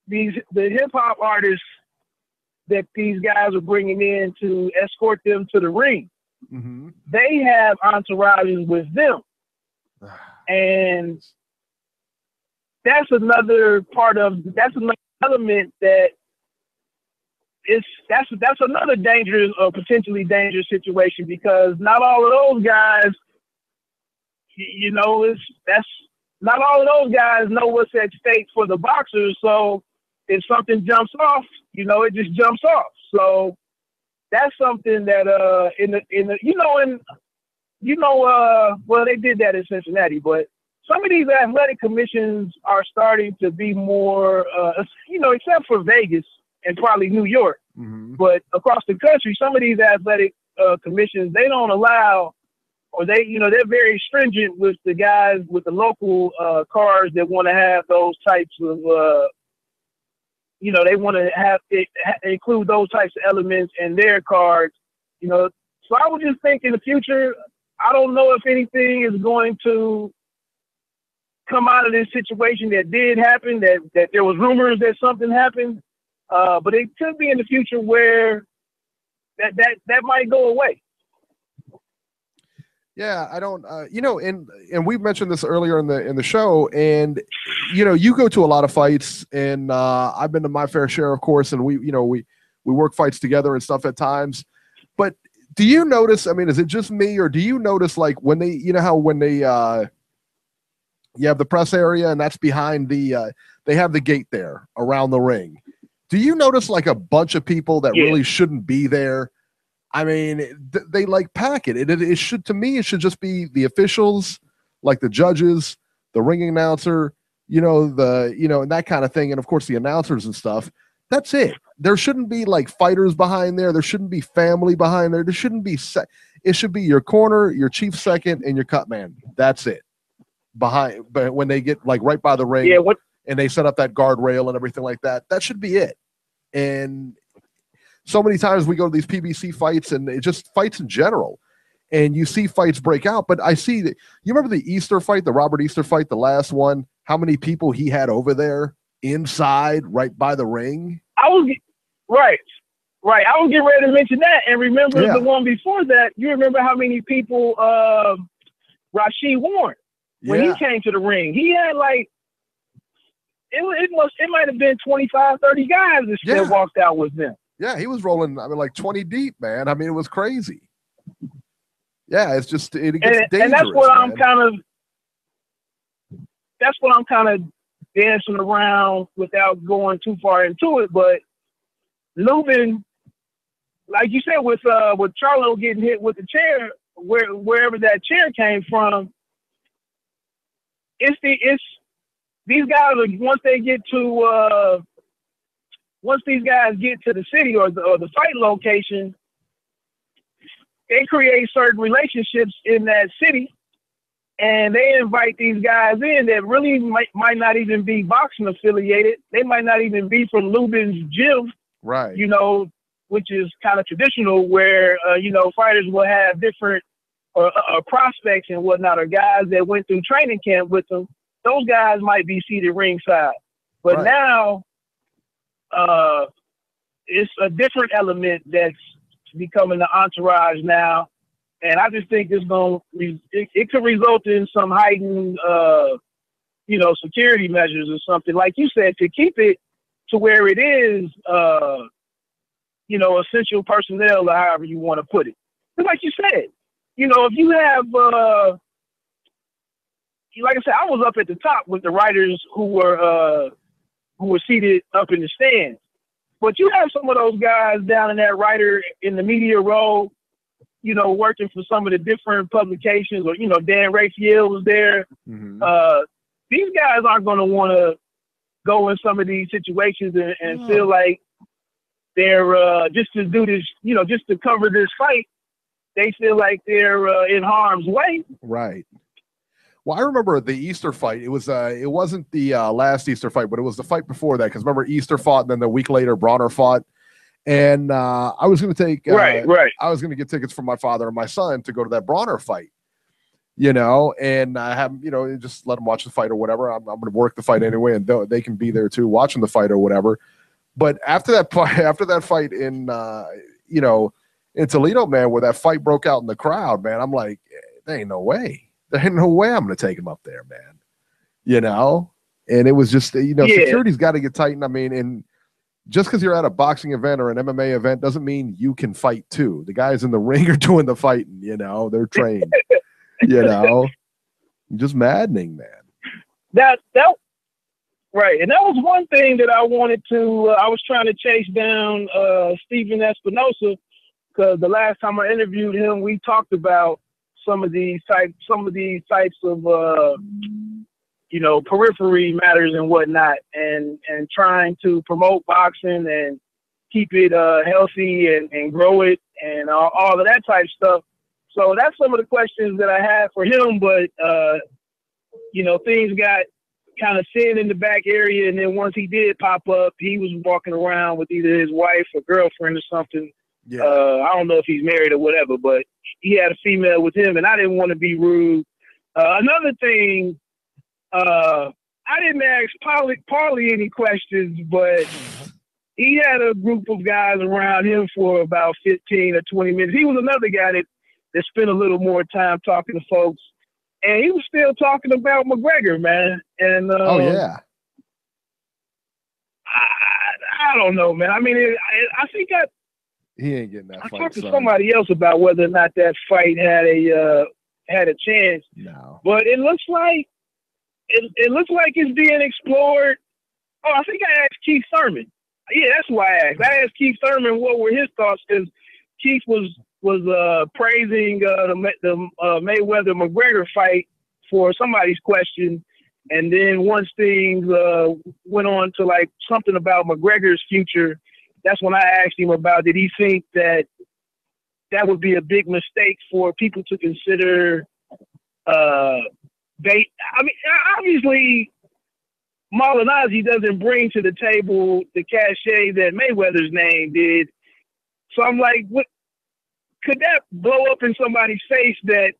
the hip hop artists that these guys are bringing in to escort them to the ring. Mm-hmm. They have entourages with them. And that's another element that's another dangerous or potentially dangerous situation, because not all of those guys, not all of those guys know what's at stake for the boxers. So if something jumps off, it just jumps off. So that's something that well, they did that in Cincinnati, but some of these athletic commissions are starting to be more, except for Vegas and probably New York, but across the country, some of these athletic commissions, they don't allow, or they're very stringent with the guys with the local cars that want to have those types of, they want to have it include those types of elements in their cards, So I would just think in the future, I don't know if anything is going to come out of this situation that did happen, that there was rumors that something happened, but it could be in the future where that might go away. Yeah, I don't, and we've mentioned this earlier in the show, and you go to a lot of fights, and I've been to my fair share, of course, and we work fights together and stuff at times. But do you notice? I mean, is it just me, or do you notice like when they, when they, you have the press area, and that's behind they have the gate there around the ring. Do you notice like a bunch of people that really shouldn't be there? I mean, they like pack it. It should, to me, it should just be the officials, like the judges, the ring announcer, and that kind of thing. And of course the announcers and stuff. That's it. There shouldn't be like fighters behind there. There shouldn't be family behind there. There shouldn't be, it should be your corner, your chief second, and your cut man. That's it. Behind, but when they get like right by the ring, and they set up that guardrail and everything like that, that should be it. And so many times we go to these PBC fights, and it just fights in general, and you see fights break out. But I see that, you remember the Easter fight, the Robert Easter fight, the last one, how many people he had over there inside right by the ring? I was right. Right. I was getting ready to mention that. And remember the one before that, you remember how many people Rashid Warren, when he came to the ring, he had like, it might have been 25, 30 guys that walked out with them. Yeah, he was rolling, I mean, like 20 deep, man. I mean, it was crazy. Yeah, it's just, it gets dangerous. And that's what I'm kind of dancing around without going too far into it. But Lubin, like you said, with Charlo getting hit with the chair, wherever that chair came from, it's these guys are, once these guys get to the city or the fight location, they create certain relationships in that city, and they invite these guys in that really might not even be boxing affiliated. They might not even be from Lubin's gym, right? You know, which is kind of traditional, where you know, fighters will have different prospects and whatnot, or guys that went through training camp with them. Those guys might be seated ringside, but now it's a different element that's becoming the entourage now, and I just think it could result in some heightened, you know, security measures or something, like you said, to keep it to where it is, you know, essential personnel, or however you want to put it. But like you said, you know, if you have, like I said, I was up at the top with the writers who were seated up in the stands. But you have some of those guys down in that writer in the media role, you know, working for some of the different publications, or, you know, Dan Raphael was there. Mm-hmm. These guys aren't going to want to go in some of these situations and feel like they're just to do this, you know, just to cover this fight. They feel like they're in harm's way. Right. Well, I remember the Easter fight. It wasn't the last Easter fight, but it was the fight before that. Because remember, Easter fought, and then the week later, Bronner fought. And I was going to take I was going to get tickets from my father and my son to go to that Bronner fight. You know, and I have, you know, just let them watch the fight or whatever. I'm going to work the fight anyway, and they can be there too, watching the fight or whatever. But after that fight in you know, in Toledo, man, where that fight broke out in the crowd, man, I'm like, there ain't no way. There ain't no way I'm going to take him up there, man. You know? And it was just, you know, security's got to get tightened. I mean, and just because you're at a boxing event or an MMA event doesn't mean you can fight too. The guys in the ring are doing the fighting, you know? They're trained, you know? Just maddening, man. That right. And that was one thing that I wanted to, I was trying to chase down Stephen Espinosa, because the last time I interviewed him, we talked about some of these types of you know, periphery matters and whatnot, and trying to promote boxing and keep it healthy and grow it and all of that type stuff. So that's some of the questions that I had for him. But you know, things got kind of thin in the back area, and then once he did pop up, he was walking around with either his wife or girlfriend or something. Yeah. I don't know if he's married or whatever, but he had a female with him, and I didn't want to be rude. Another thing, I didn't ask Paulie any questions, but he had a group of guys around him for about 15 or 20 minutes. He was another guy that spent a little more time talking to folks, and he was still talking about McGregor, man. And oh yeah, I don't know, man. I mean, I think he ain't getting that fight. I talked to somebody else about whether or not that fight had a chance. No, but it looks like it's being explored. Oh, I think I asked Keith Thurman. Yeah, that's who I asked. I asked Keith Thurman what were his thoughts, because Keith was praising the Mayweather McGregor fight for somebody's question, and then once things went on to like something about McGregor's future, that's when I asked him about, did he think that would be a big mistake for people to consider bait? I mean, obviously, Malignaggi doesn't bring to the table the cachet that Mayweather's name did. So I'm like, what could that blow up in somebody's face that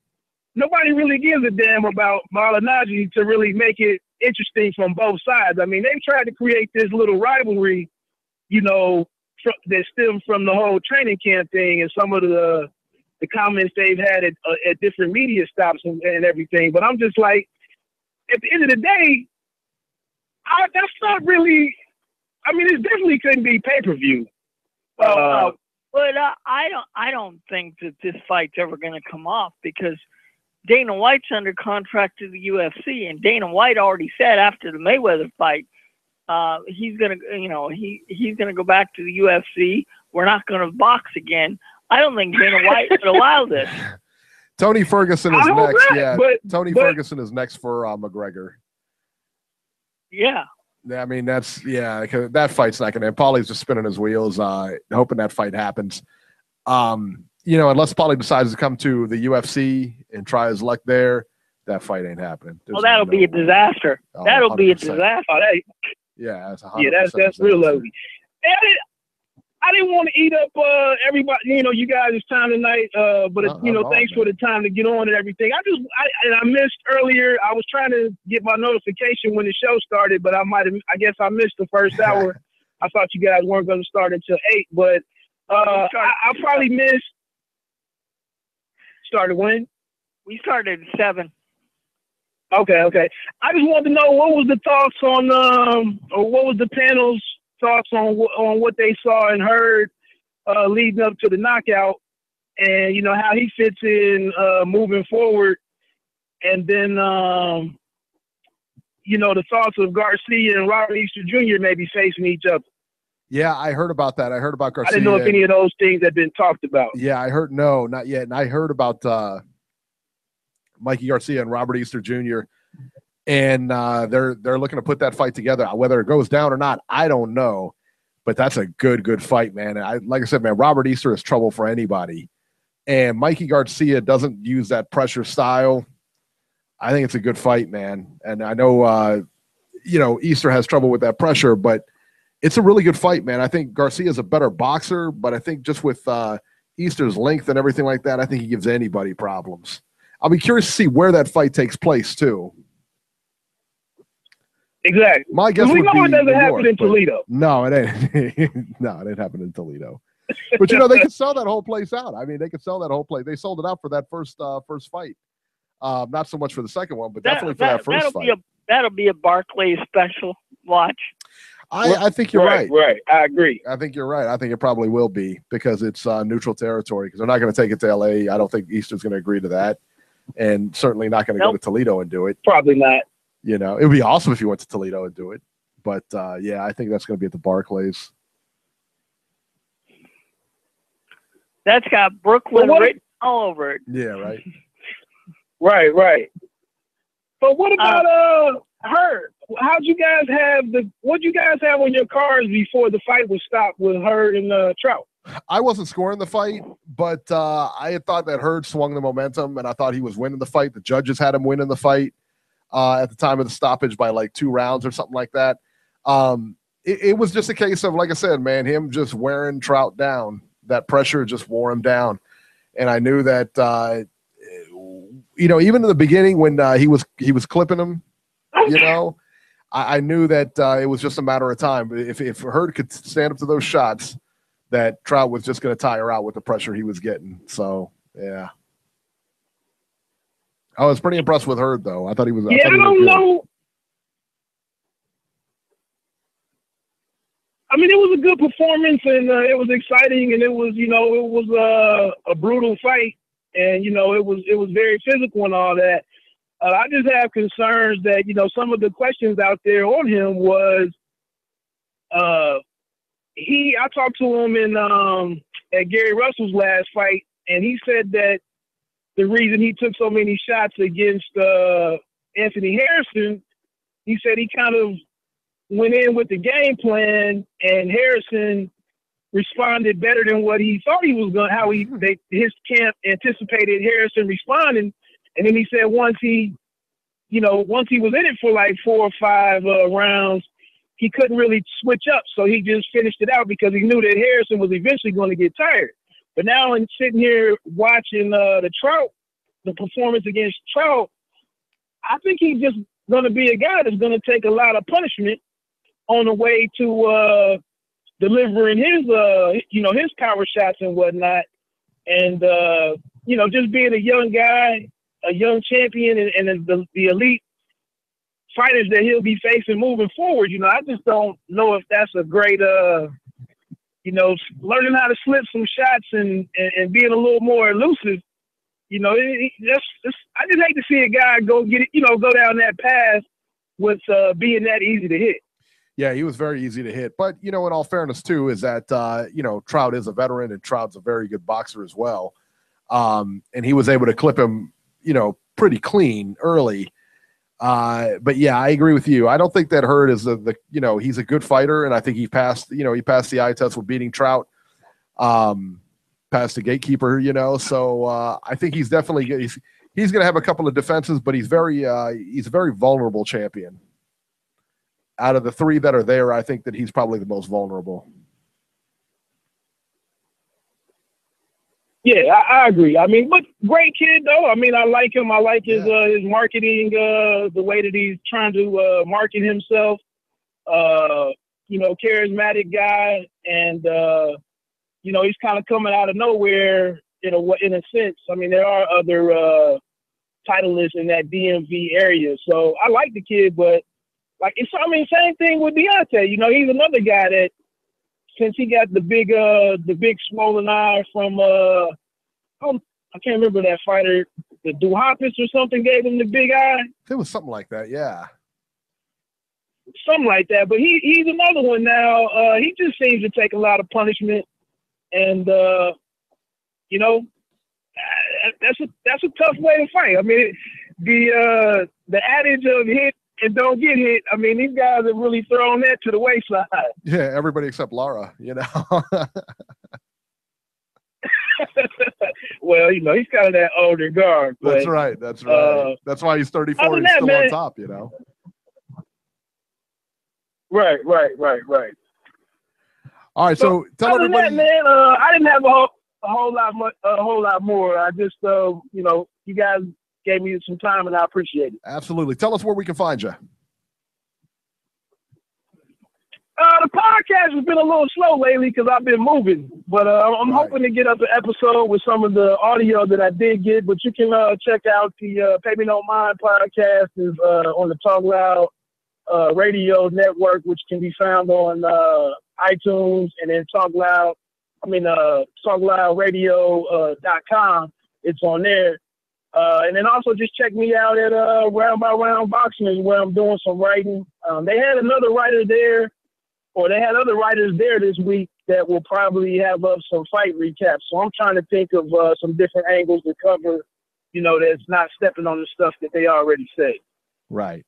nobody really gives a damn about Malignaggi to really make it interesting from both sides? I mean, they've tried to create this little rivalry, you know, stem from the whole training camp thing and some of the comments they've had at different media stops and everything. But I'm just like, at the end of the day, that's not really. I mean, it definitely couldn't be pay-per-view. But I don't think that this fight's ever going to come off because Dana White's under contract to the UFC, and Dana White already said after the Mayweather fight, he's gonna go back to the UFC. We're not gonna box again. I don't think Dana White would allow this. Tony Ferguson is next. Yeah, Tony Ferguson is next for McGregor. Yeah. I mean, that fight's not gonna. Paulie's just spinning his wheels, hoping that fight happens. Unless Paulie decides to come to the UFC and try his luck there, that fight ain't happening. That'll be a disaster. That'll be a disaster. Yeah, that's real ugly. I didn't want to eat up everybody, you guys' time tonight. But thanks for the time to get on and everything. I missed earlier. I was trying to get my notification when the show started, but I guess I missed the first hour. I thought you guys weren't going to start until 8, but I probably missed. Started when? We started at 7. Okay. I just wanted to know what was the thoughts on, or what was the panel's thoughts on what they saw and heard leading up to the knockout, and how he fits in moving forward, and then the thoughts of Garcia and Robert Easter Jr. maybe facing each other. Yeah, I heard about that. I heard about Garcia. I didn't know if any of those things had been talked about. Yeah, I heard no, not yet. And I heard about Mikey Garcia and Robert Easter Jr. And they're looking to put that fight together. Whether it goes down or not, I don't know. But that's a good fight, man. And like I said, man, Robert Easter is trouble for anybody. And Mikey Garcia doesn't use that pressure style. I think it's a good fight, man. And I know, Easter has trouble with that pressure, but it's a really good fight, man. I think Garcia is a better boxer, but I think just with Easter's length and everything like that, I think he gives anybody problems. I'll be curious to see where that fight takes place, too. Exactly. My guess we would know be it doesn't New happen York, in Toledo. No, it ain't. No, it ain't happening in Toledo. But they can sell that whole place out. I mean, they can sell that whole place. They sold it out for that first fight. Not so much for the second one, but definitely for that first fight. That'll be a Barclays special. Watch. I think you're right. Right. I agree. I think you're right. I think it probably will be because it's neutral territory because they're not going to take it to L.A. I don't think Easter's going to agree to that, and certainly not going to go to Toledo and do it. Probably not. It would be awesome if you went to Toledo and do it. But, I think that's going to be at the Barclays. That's got Brooklyn written all over it. Yeah, right. Right. But what about Hurd? What'd you guys have on your cards before the fight was stopped with Hurd and Trout? I wasn't scoring the fight, but I had thought that Hurd swung the momentum, and I thought he was winning the fight. The judges had him winning the fight at the time of the stoppage by like 2 rounds or something like that. It was just a case of, like I said, man, him just wearing Trout down. That pressure just wore him down. And I knew that, even in the beginning when he was clipping him, I knew that it was just a matter of time. But if Hurd could stand up to those shots, that Trout was just going to tire out with the pressure he was getting. So, yeah. I was pretty impressed with Hurd, though. I thought he was. I don't know. I mean, it was a good performance, and it was exciting, and it was a brutal fight, and it was very physical and all that. I just have concerns that some of the questions out there on him was I talked to him at Gary Russell's last fight, and he said that the reason he took so many shots against Anthony Harrison, he said he kind of went in with the game plan, and Harrison responded better than what he thought he was going. His camp anticipated Harrison responding, and then he said once he was in it for like 4 or 5 rounds, he couldn't really switch up, so he just finished it out because he knew that Harrison was eventually going to get tired. But now I'm sitting here watching the performance against Trout, I think he's just going to be a guy that's going to take a lot of punishment on the way to delivering his, his power shots and whatnot. And, just being a young guy, a young champion, and the elite fighters that he'll be facing moving forward, I just don't know if that's a great, learning how to slip some shots and being a little more elusive. I just hate to see a guy go down that path with being that easy to hit. Yeah, he was very easy to hit. But, in all fairness, too, is that, Trout is a veteran and Trout's a very good boxer as well. And he was able to clip him, pretty clean early. But, yeah, I agree with you. I don't think that Hurd is he's a good fighter, and I think he passed the eye test with beating Trout, past the gatekeeper, So I think he's definitely good. He's going to have a couple of defenses, but he's a very vulnerable champion. Out of the three that are there, I think that he's probably the most vulnerable. Yeah, I agree. I mean, but great kid, though. I mean, I like him. I like his marketing, the way that he's trying to market himself. Charismatic guy. And, he's kind of coming out of nowhere, in a sense. I mean, there are other titleists in that DMV area. So I like the kid, but same thing with Deontay. He's another guy that, since he got the big swollen eye from I can't remember that fighter, the Duhopis or something, gave him the big eye. It was something like that, yeah. Something like that. But he's another one now. He just seems to take a lot of punishment, and that's a tough way to fight. I mean, the adage of hit and don't get hit. I mean, these guys have really thrown that to the wayside. Yeah, everybody except Lara, Well, he's kind of that older guard. But, that's right. That's why he's 34 and still on top, Right. All right, so tell everybody. That, man, I didn't have a whole lot more. I just, you guys gave me some time, and I appreciate it. Absolutely. Tell us where we can find you. The podcast has been a little slow lately because I've been moving, but I'm hoping to get up an episode with some of the audio that I did get. But you can check out the Pay Me No Mind podcast is on the Talk Loud radio network, which can be found on iTunes, and then TalkLoudRadio.com. It's on there. And then also just check me out at Round by Round Boxing is where I'm doing some writing. They had another writer there, or they had other writers there this week that will probably have up some fight recaps. So I'm trying to think of some different angles to cover, that's not stepping on the stuff that they already said. Right.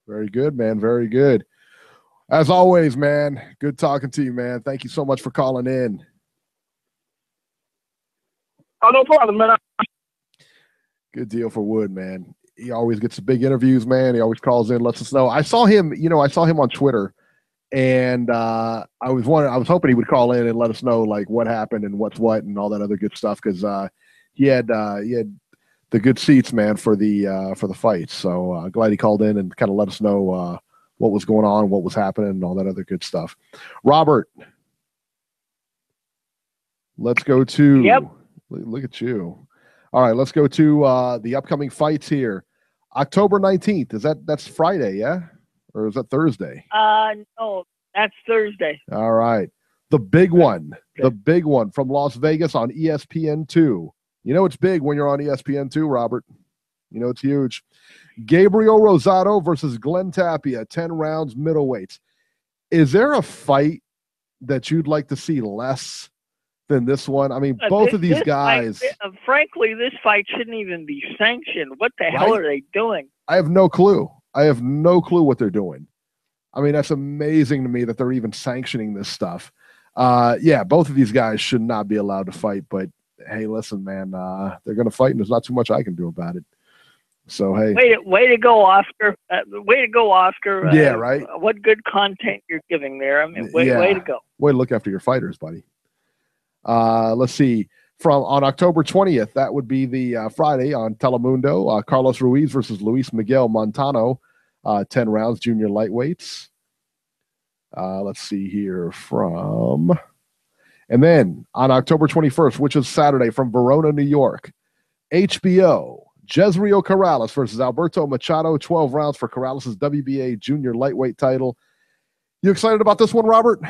Very good, man. Very good. As always, man, good talking to you, man. Thank you so much for calling in. Oh, no problem, man. Good deal for Wood, man. He always gets the big interviews, man. He always calls in, lets us know. I saw him on Twitter, and I was hoping he would call in and let us know like what happened and what's what and all that other good stuff, because he had the good seats, man, for the fight. So glad he called in and kind of let us know what was going on, what was happening, and all that other good stuff. Robert, let's go to. Yep. Look at you. All right, let's go to the upcoming fights here. October 19th. That's Friday, yeah? Or is that Thursday? No, that's Thursday. All right. The big one from Las Vegas on ESPN2. It's big when you're on ESPN2, Robert. It's huge. Gabriel Rosado versus Glenn Tapia, 10 rounds middleweights. Is there a fight that you'd like to see less than this one? I mean, both of these guys. Frankly, this fight shouldn't even be sanctioned. What the hell are they doing? I have no clue. What they're doing. I mean, that's amazing to me that they're even sanctioning this stuff. Both of these guys should not be allowed to fight. But hey, listen, man, they're going to fight, and there's not too much I can do about it. So hey, way to go, Oscar! Way to go, Oscar! Yeah, right. What good content you're giving there. I mean, way to go. Way to look after your fighters, buddy. Let's see. On October 20th, that would be the Friday on Telemundo. Carlos Ruiz versus Luis Miguel Montano, 10 rounds, junior lightweights. Let's see here from, and then on October 21st, which is Saturday, from Verona, New York, HBO, Jezreel Corrales versus Alberto Machado, 12 rounds for Corrales' WBA junior lightweight title. You excited about this one, Robert?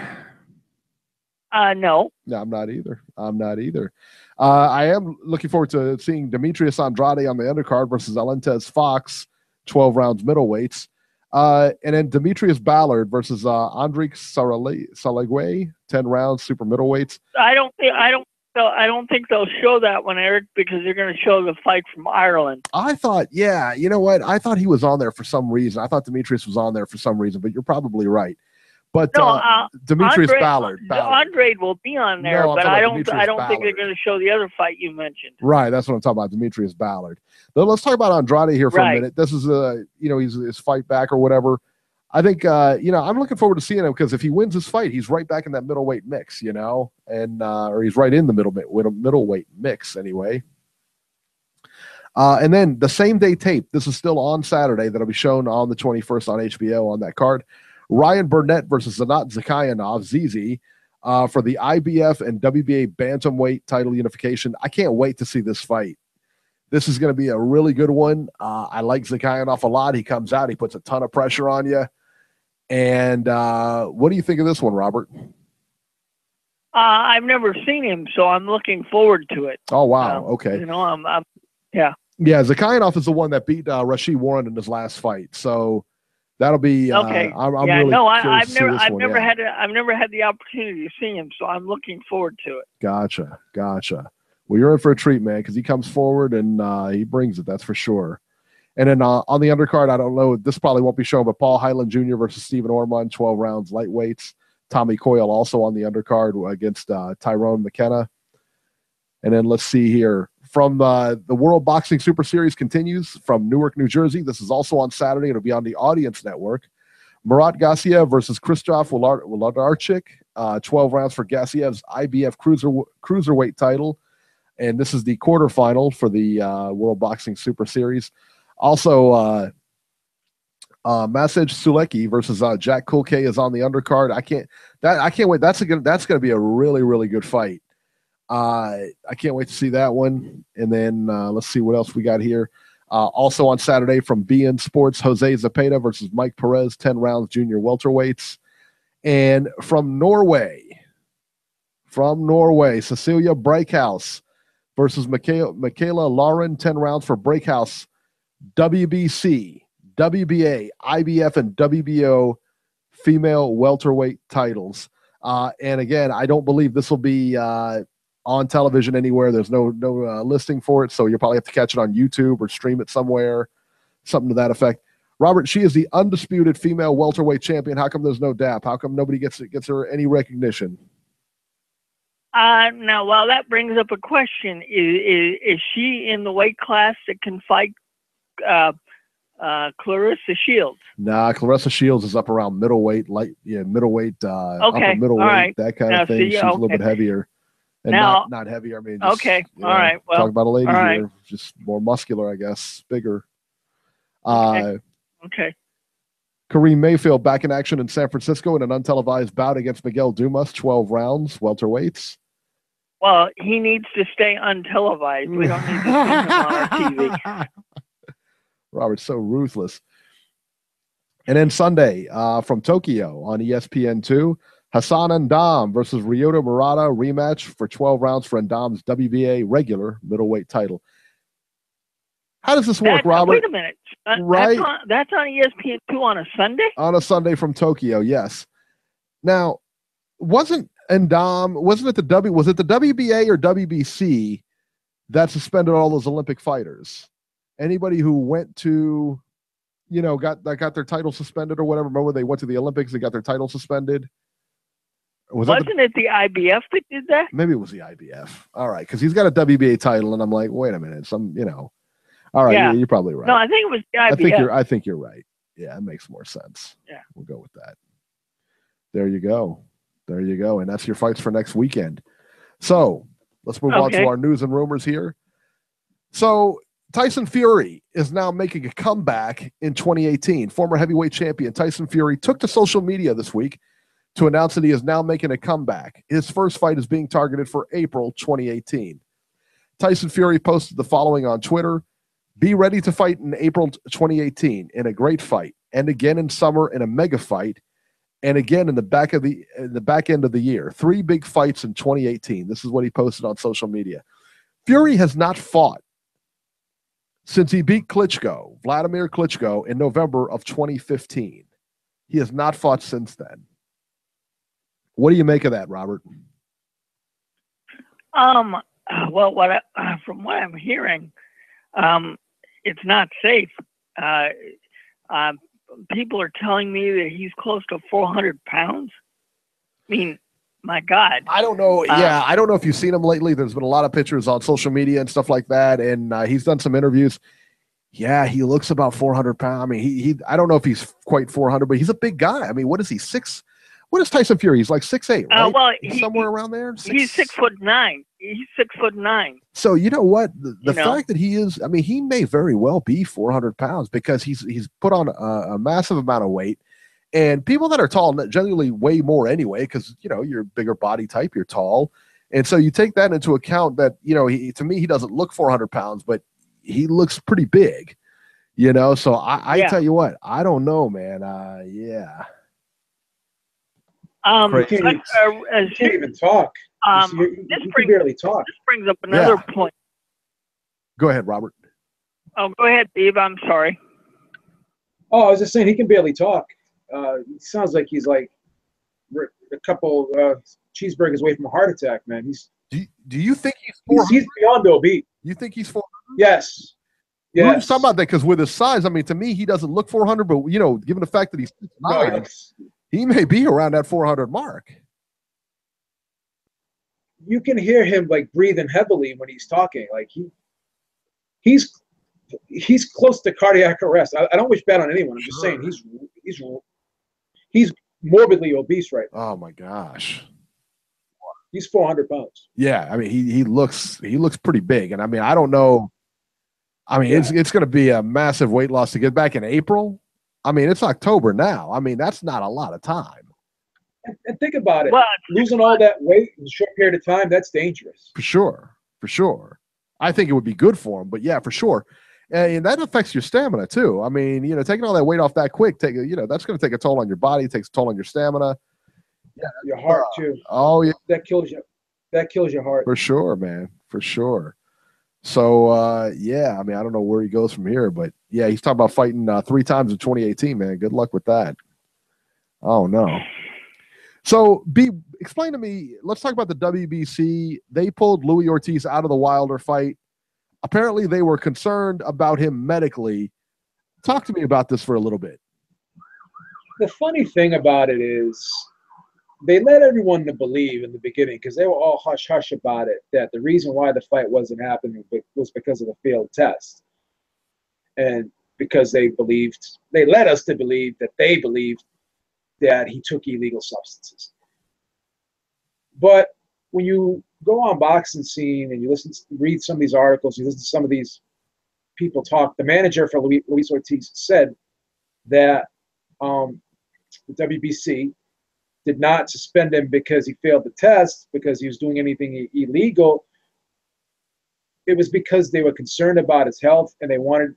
No. No, I'm not either. I am looking forward to seeing Demetrius Andrade on the undercard versus Alentes Fox, 12 rounds middleweights. And then Demetrius Ballard versus Andrik Salegwe, 10 rounds super middleweights. I don't think they'll show that one, Eric, because they're going to show the fight from Ireland. I thought, yeah, you know what? I thought he was on there for some reason. I thought Demetrius was on there for some reason, but you're probably right. But no, Demetrius Ballard. Andrade will be on there, No, but I don't Ballard. think they're going to show the other fight you mentioned. Right, that's what I'm talking about, Demetrius Ballard. Now, let's talk about Andrade here for a minute. This is he's his fight back or whatever. I think I'm looking forward to seeing him because if he wins this fight, he's right back in that middleweight mix, and or he's right in the middleweight mix anyway. And then the same day tape. This is still on Saturday. That'll be shown on the 21st on HBO on that card. Ryan Burnett versus Zanat Zakayanov, ZZ, for the IBF and WBA bantamweight title unification. I can't wait to see this fight. This is going to be a really good one. I like Zakayanov a lot. He comes out, he puts a ton of pressure on you. And what do you think of this one, Robert? I've never seen him, so I'm looking forward to it. Oh, wow. Okay. Yeah. Yeah, Zakayanov is the one that beat Rashid Warren in his last fight. So that'll be okay. I'm really I've never had the opportunity to see him, so I'm looking forward to it. Gotcha. Well, you're in for a treat, man, because he comes forward and he brings it. That's for sure. And then on the undercard, I don't know, this probably won't be shown, but Paul Hyland Jr. versus Stephen Ormond, 12 rounds lightweights. Tommy Coyle also on the undercard against Tyrone McKenna. And then let's see here. From the World Boxing Super Series continues from Newark, New Jersey. This is also on Saturday. It'll be on the Audience Network. Murat Gassiev versus Krzysztof Wlodarczyk, 12 rounds for Gassiev's IBF cruiserweight title. And this is the quarterfinal for the World Boxing Super Series. Also, Masej Sulecki versus Jack Kulke is on the undercard. I can't wait. That's going to be a really, really good fight. I can't wait to see that one. And then let's see what else we got here. Also on Saturday from BN Sports, Jose Zapata versus Mike Perez, 10 rounds junior welterweights. And from Norway, Cecilia Breakhouse versus Michaela Lauren, 10 rounds for Breakhouse, WBC, WBA, IBF, and WBO female welterweight titles. And again, I don't believe this will be on television anywhere. There's no listing for it, so you'll probably have to catch it on YouTube or stream it somewhere, something to that effect. Robert, she is the undisputed female welterweight champion. How come there's no DAP? How come nobody gets her any recognition? Now, well, that brings up a question. Is she in the weight class that can fight Clarissa Shields? Nah, Clarissa Shields is up around middleweight, middleweight, upper middleweight, right. That kind of thing. She's a little bit heavier. And now, not heavier. I mean, just, okay, all right. Well, talk about a lady here, just more muscular, I guess, bigger. Okay. Kareem Mayfield back in action in San Francisco in an untelevised bout against Miguel Dumas, 12 rounds, welterweights. Well, he needs to stay untelevised. We don't need to see him on our TV. Robert's so ruthless. And then Sunday from Tokyo on ESPN2, Hassan Ndam versus Ryota Murata rematch for 12 rounds for Ndam's WBA regular middleweight title. How does this work, Robert? Wait a minute. Right? That's on ESPN2 on a Sunday? On a Sunday from Tokyo, yes. Now, was it the WBA or WBC that suspended all those Olympic fighters? Anybody who went to, got their title suspended or whatever. Remember they went to the Olympics, they got their title suspended? Wasn't it the IBF that did that? Maybe it was the IBF. All right, because he's got a WBA title, and I'm like, wait a minute, All right, yeah, you're probably right. No, I think it was the IBF. I think you're right. Yeah, it makes more sense. Yeah, we'll go with that. There you go, and that's your fights for next weekend. So let's move on to our news and rumors here. So Tyson Fury is now making a comeback in 2018. Former heavyweight champion Tyson Fury took to social media this week to announce that he is now making a comeback. His first fight is being targeted for April 2018. Tyson Fury posted the following on Twitter: "Be ready to fight in April 2018 in a great fight, and again in summer in a mega fight, and again in the back end of the year. 3 big fights in 2018." This is what he posted on social media. Fury has not fought since he beat Vladimir Klitschko, in November of 2015. He has not fought since then. What do you make of that, Robert? Well, from what I'm hearing, it's not safe. People are telling me that he's close to 400 pounds. I mean, my God. I don't know. I don't know if you've seen him lately. There's been a lot of pictures on social media and stuff like that, and he's done some interviews. Yeah, he looks about 400 pounds. I mean, I don't know if he's quite 400, but he's a big guy. I mean, what is he, 6? What is Tyson Fury? He's like 6'8", right? Well, somewhere around there. He's 6'9". He's 6'9". So you know what? The fact that he is, I mean, he may very well be 400 pounds because he's put on a massive amount of weight. And people that are tall generally weigh more anyway, because, you know, you're a bigger body type, you're tall. And so you take that into account that, you know, to me, he doesn't look 400 pounds, but he looks pretty big, you know? So I tell you what, I don't know, man. Yeah. He can't even talk. He can barely talk. This brings up another point. Go ahead, Robert. Oh, go ahead, Beeb. I'm sorry. Oh, I was just saying he can barely talk. He sounds like he's like a couple cheeseburgers away from a heart attack, man. Do you think he's 400? He's beyond obese. You think he's 400? Yes. We were talking about that because with his size, I mean, to me, he doesn't look 400, but, you know, given the fact that he's 6'9", he may be around that 400 mark. You can hear him like breathing heavily when he's talking. Like he's close to cardiac arrest. I don't wish bad on anyone. I'm just saying he's morbidly obese right now. Oh my gosh. He's 400 pounds. Yeah, I mean he looks pretty big, and I mean I don't know. I mean it's going to be a massive weight loss to get back in April. I mean it's October now. I mean that's not a lot of time. And think about it. Well, losing all that weight in a short period of time, that's dangerous. For sure. I think it would be good for him, but yeah, for sure. And that affects your stamina too. I mean, you know, taking all that weight off that quick, that's going to take a toll on your body, takes a toll on your stamina. Yeah, your heart too. Oh yeah, that kills you. That kills your heart. For sure, man. For sure. So yeah, I mean, I don't know where he goes from here, but yeah, he's talking about fighting 3 times in 2018, man. Good luck with that. Oh no. So, explain to me, let's talk about the WBC. They pulled Louis Ortiz out of the Wilder fight. Apparently, they were concerned about him medically. Talk to me about this for a little bit. The funny thing about it is they let everyone to believe in the beginning, because they were all hush-hush about it, that the reason why the fight wasn't happening was because of the failed test. And because they led us to believe that they believed that he took illegal substances. But when you go on Boxing Scene and you read some of these articles, you listen to some of these people talk, the manager for Luis Ortiz said that the WBC did not suspend him because he failed the test, because he was doing anything illegal. It was because they were concerned about his health and they wanted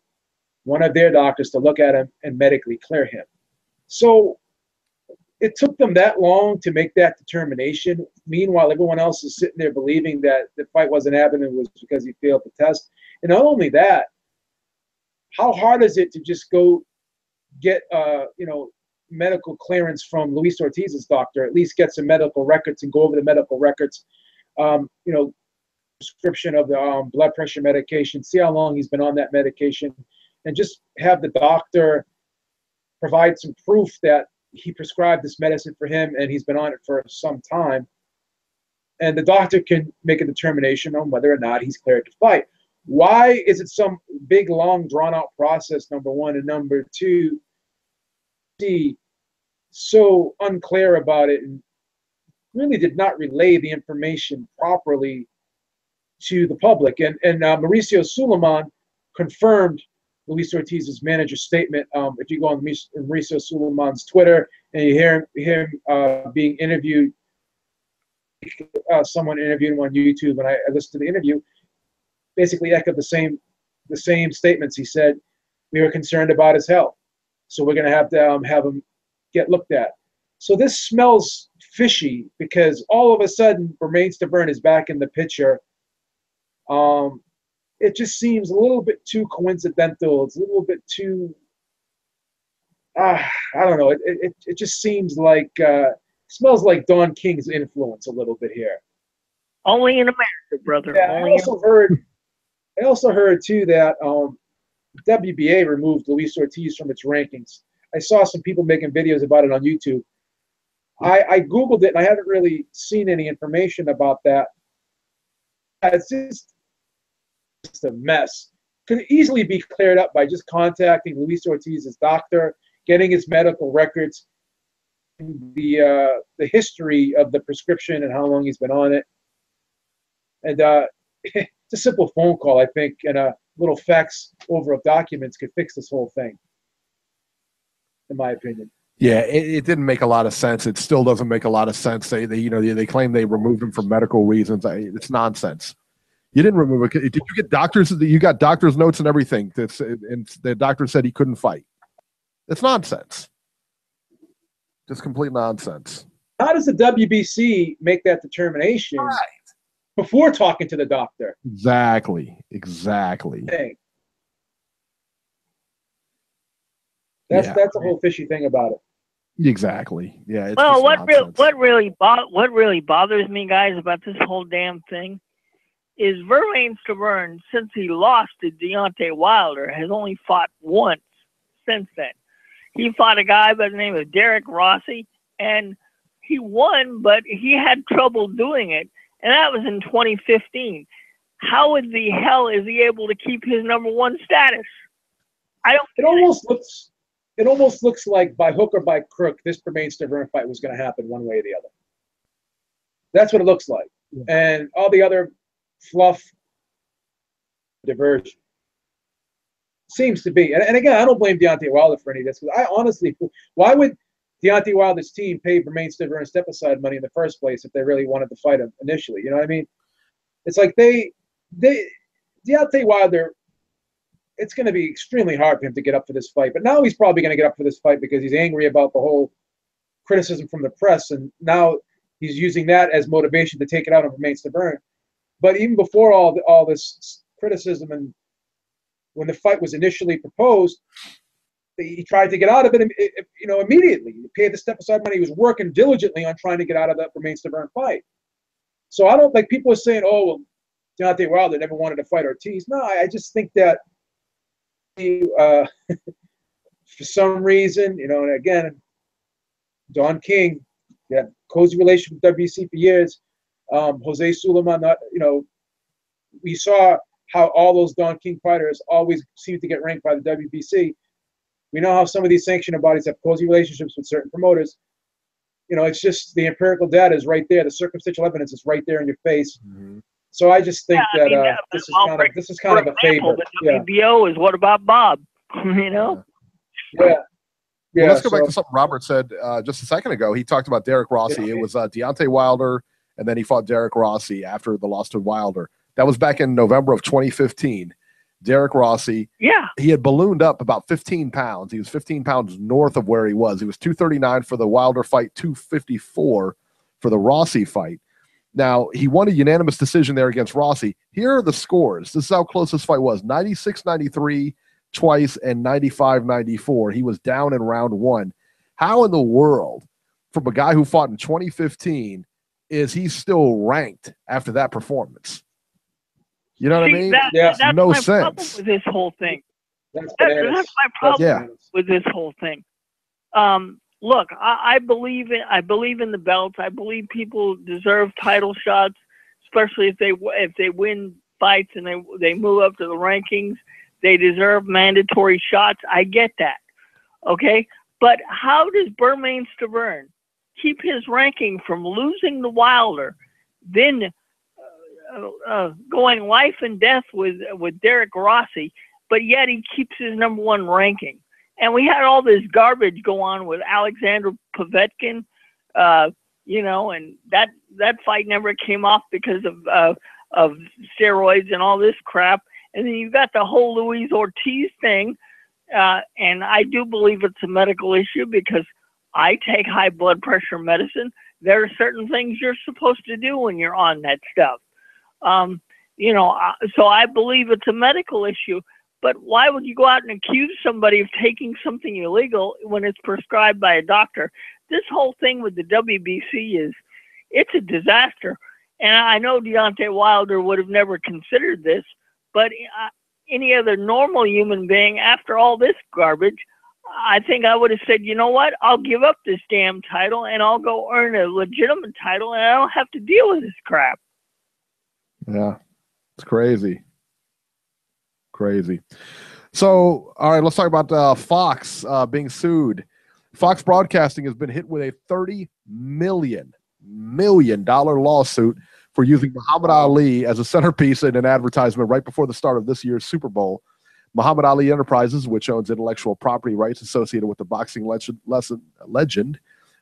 one of their doctors to look at him and medically clear him. So it took them that long to make that determination. Meanwhile, everyone else is sitting there believing that the fight wasn't happening was because he failed the test. And not only that, how hard is it to just go get medical clearance from Luis Ortiz's doctor, at least get some medical records and go over the medical records, prescription of the blood pressure medication, see how long he's been on that medication, and just have the doctor provide some proof that he prescribed this medicine for him and he's been on it for some time. And the doctor can make a determination on whether or not he's cleared to fight. Why is it some big, long, drawn-out process, number one, and number two, so unclear about it and really did not relay the information properly to the public? And Mauricio Suleiman confirmed Luis Ortiz's manager's statement. If you go on Mauricio Suleiman's Twitter and you hear him being interviewed, someone interviewed him on YouTube, and I listened to the interview, basically echoed the same statements. He said, we were concerned about his health, so we're going to have him get looked at. So this smells fishy because all of a sudden Bermane Stiverne is back in the picture. It just seems a little bit too coincidental. It's a little bit too, I don't know. It just seems like, smells like Don King's influence a little bit here. Only in America, brother. Yeah, I also heard too that WBA removed Luis Ortiz from its rankings. I saw some people making videos about it on YouTube. I Googled it, and I haven't really seen any information about that. It's just a mess. Could easily be cleared up by just contacting Luis Ortiz's doctor, getting his medical records, the history of the prescription and how long he's been on it. And it's a simple phone call, I think, and a little fax over of documents could fix this whole thing, in my opinion. Yeah, it didn't make a lot of sense. It still doesn't make a lot of sense. They claim they removed him for medical reasons. It's nonsense. You didn't remove it. Did you get doctors? You got doctor's notes and everything. And the doctor said he couldn't fight. It's nonsense. Just complete nonsense. How does the WBC make that determination before talking to the doctor? Exactly. Hey. That's the whole fishy thing about it. Exactly. Yeah. Well, what really bothers me, guys, about this whole damn thing is Bermane Stiverne, since he lost to Deontay Wilder, has only fought once since then. He fought a guy by the name of Derek Rossi, and he won, but he had trouble doing it, and that was in 2015. How in the hell is he able to keep his #1 status? It almost looks like by hook or by crook, this Bermane Stiverne fight was going to happen one way or the other. That's what it looks like. Yeah. And all the other fluff, diversion. Seems to be. And again, I don't blame Deontay Wilder for any of this. I honestly, why would Deontay Wilder's team pay Bermane Stiverne step-aside money in the first place if they really wanted to fight him initially? You know what I mean? It's like Deontay Wilder, it's going to be extremely hard for him to get up for this fight. But now he's probably going to get up for this fight because he's angry about the whole criticism from the press. And now he's using that as motivation to take it out on Bermane Stiverne. But even before all this criticism and when the fight was initially proposed, he tried to get out of it, immediately. He paid the step-aside money. He was working diligently on trying to get out of that Bermane Stiverne fight. So I don't like people are saying, oh, well, Deontay Wilder never wanted to fight Ortiz. No, I just think that for some reason, and again, Don King, had cozy relationship with WBC for years. Jose Suleiman, we saw how all those Don King fighters always seem to get ranked by the WBC. We know how some of these sanctioning bodies have cozy relationships with certain promoters. It's just the empirical data is right there. The circumstantial evidence is right there in your face. Mm-hmm. So I just think this is kind of a favor. The WBO is what about Bob? Yeah. Well, let's go back to something Robert said just a second ago. He talked about Derek Rossi. Yeah. It was Deontay Wilder, and then he fought Derek Rossi after the loss to Wilder. That was back in November of 2015. Derek Rossi, he had ballooned up about 15 pounds. He was 15 pounds north of where he was. He was 239 for the Wilder fight, 254 for the Rossi fight. Now, he won a unanimous decision there against Rossi. Here are the scores. This is how close this fight was. 96-93 twice and 95-94. He was down in round one. How in the world, from a guy who fought in 2015, is he still ranked after that performance? You know what I mean? That's no my sense problem with this whole thing. That's my problem with this whole thing. Look, I believe in the belts. I believe people deserve title shots, especially if they win fights and they move up to the rankings. They deserve mandatory shots. I get that. Okay, but how does Bermane Stiverne keep his ranking from losing to Wilder, then going life and death with Derek Rossi, but yet he keeps his #1 ranking. And we had all this garbage go on with Alexander Povetkin, you know, and that fight never came off because of steroids and all this crap. And then you've got the whole Luis Ortiz thing. And I do believe it's a medical issue because I take high blood pressure medicine. There are certain things you're supposed to do when you're on that stuff. You know, so I believe it's a medical issue. But why would you go out and accuse somebody of taking something illegal when it's prescribed by a doctor? This whole thing with the WBC it's a disaster. And I know Deontay Wilder would have never considered this, but any other normal human being, after all this garbage, I think I would have said, you know what? I'll give up this damn title and I'll go earn a legitimate title and I don't have to deal with this crap. Yeah, it's crazy. Crazy. So, all right, let's talk about Fox being sued. Fox Broadcasting has been hit with a $30 million lawsuit for using Muhammad Ali as a centerpiece in an advertisement right before the start of this year's Super Bowl. Muhammad Ali Enterprises, which owns intellectual property rights associated with the boxing legend,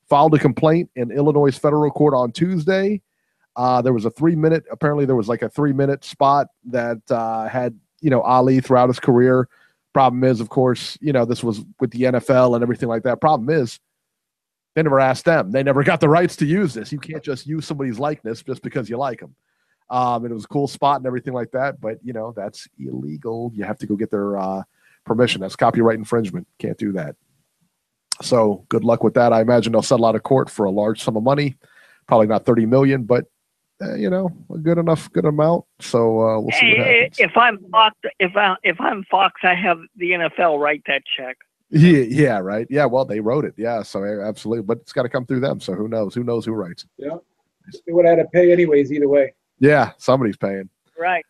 filed a complaint in Illinois federal court on Tuesday. There was a 3-minute, apparently there was like a 3-minute spot that had, you know, Ali throughout his career. Problem is, of course, you know, this was with the NFL and everything like that. Problem is, they never asked them. They never got the rights to use this. You can't just use somebody's likeness just because you like them. And it was a cool spot and everything like that. But, you know, that's illegal. You have to go get their permission. That's copyright infringement. Can't do that. So good luck with that. I imagine they'll settle out of court for a large sum of money. Probably not $30 million, but you know, a good amount. So we'll see what happens. If I'm Fox, I have the NFL write that check. Yeah, right. Yeah, well, they wrote it. Yeah, so absolutely, but it's got to come through them. So who knows? Who knows who writes? Yeah, they would have had to pay anyways. Either way. Yeah, somebody's paying. Right.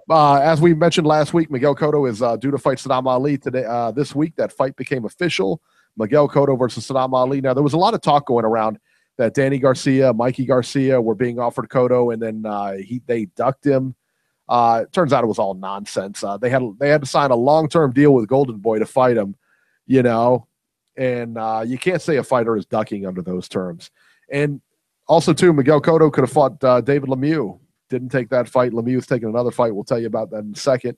As we mentioned last week, Miguel Cotto is due to fight Saddam Ali today. This week, that fight became official. Miguel Cotto versus Saddam Ali. Now, there was a lot of talk going around that Danny Garcia, Mikey Garcia were being offered Cotto, and then they ducked him. It turns out it was all nonsense. They had to sign a long-term deal with Golden Boy to fight him, you know, and you can't say a fighter is ducking under those terms. And also, too, Miguel Cotto could have fought David Lemieux. Didn't take that fight. Lemieux's taking another fight. We'll tell you about that in a second.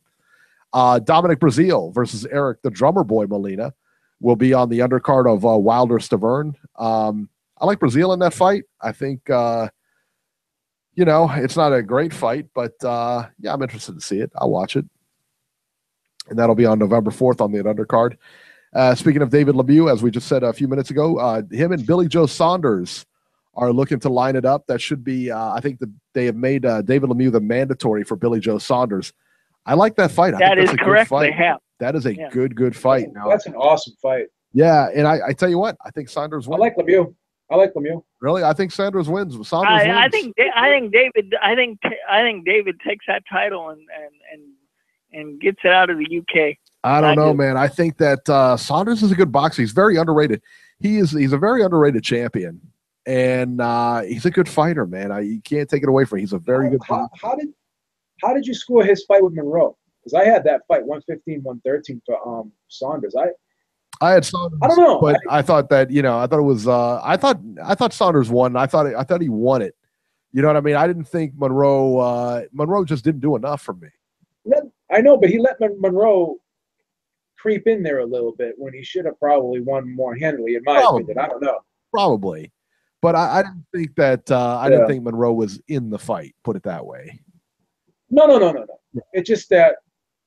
Dominic Breazeale versus Eric the Drummer Boy Molina will be on the undercard of Wilder Stavern. I like Breazeale in that fight. I think, you know, it's not a great fight, but yeah, I'm interested to see it. I'll watch it. And that'll be on November 4th on the undercard. Speaking of David Lemieux, as we just said a few minutes ago, him and Billy Joe Saunders are looking to line it up. That should be, I think that they have made David Lemieux the mandatory for Billy Joe Saunders. I like that fight. That is correct. They have. That is a good fight. That's an awesome fight. Yeah, and I tell you what, I think Saunders wins. I like Lemieux. Really, I think Saunders wins. I think David takes that title and gets it out of the UK. I don't know, man. I think that Saunders is a good boxer. He's very underrated. He's a very underrated champion, and he's a good fighter, man. You can't take it away from him. He's a very good fighter. How did you score his fight with Monroe? Because I had that fight 115-113 for Saunders. I had Saunders. I don't know, but I thought that, you know, I thought it was I thought Saunders won. I thought he won it. You know what I mean? I didn't think Monroe just didn't do enough for me. I know, but he let Monroe creep in there a little bit when he should have probably won more handily, in my opinion. I don't know. Probably. But I didn't think that I didn't think Monroe was in the fight, put it that way. No. It's just that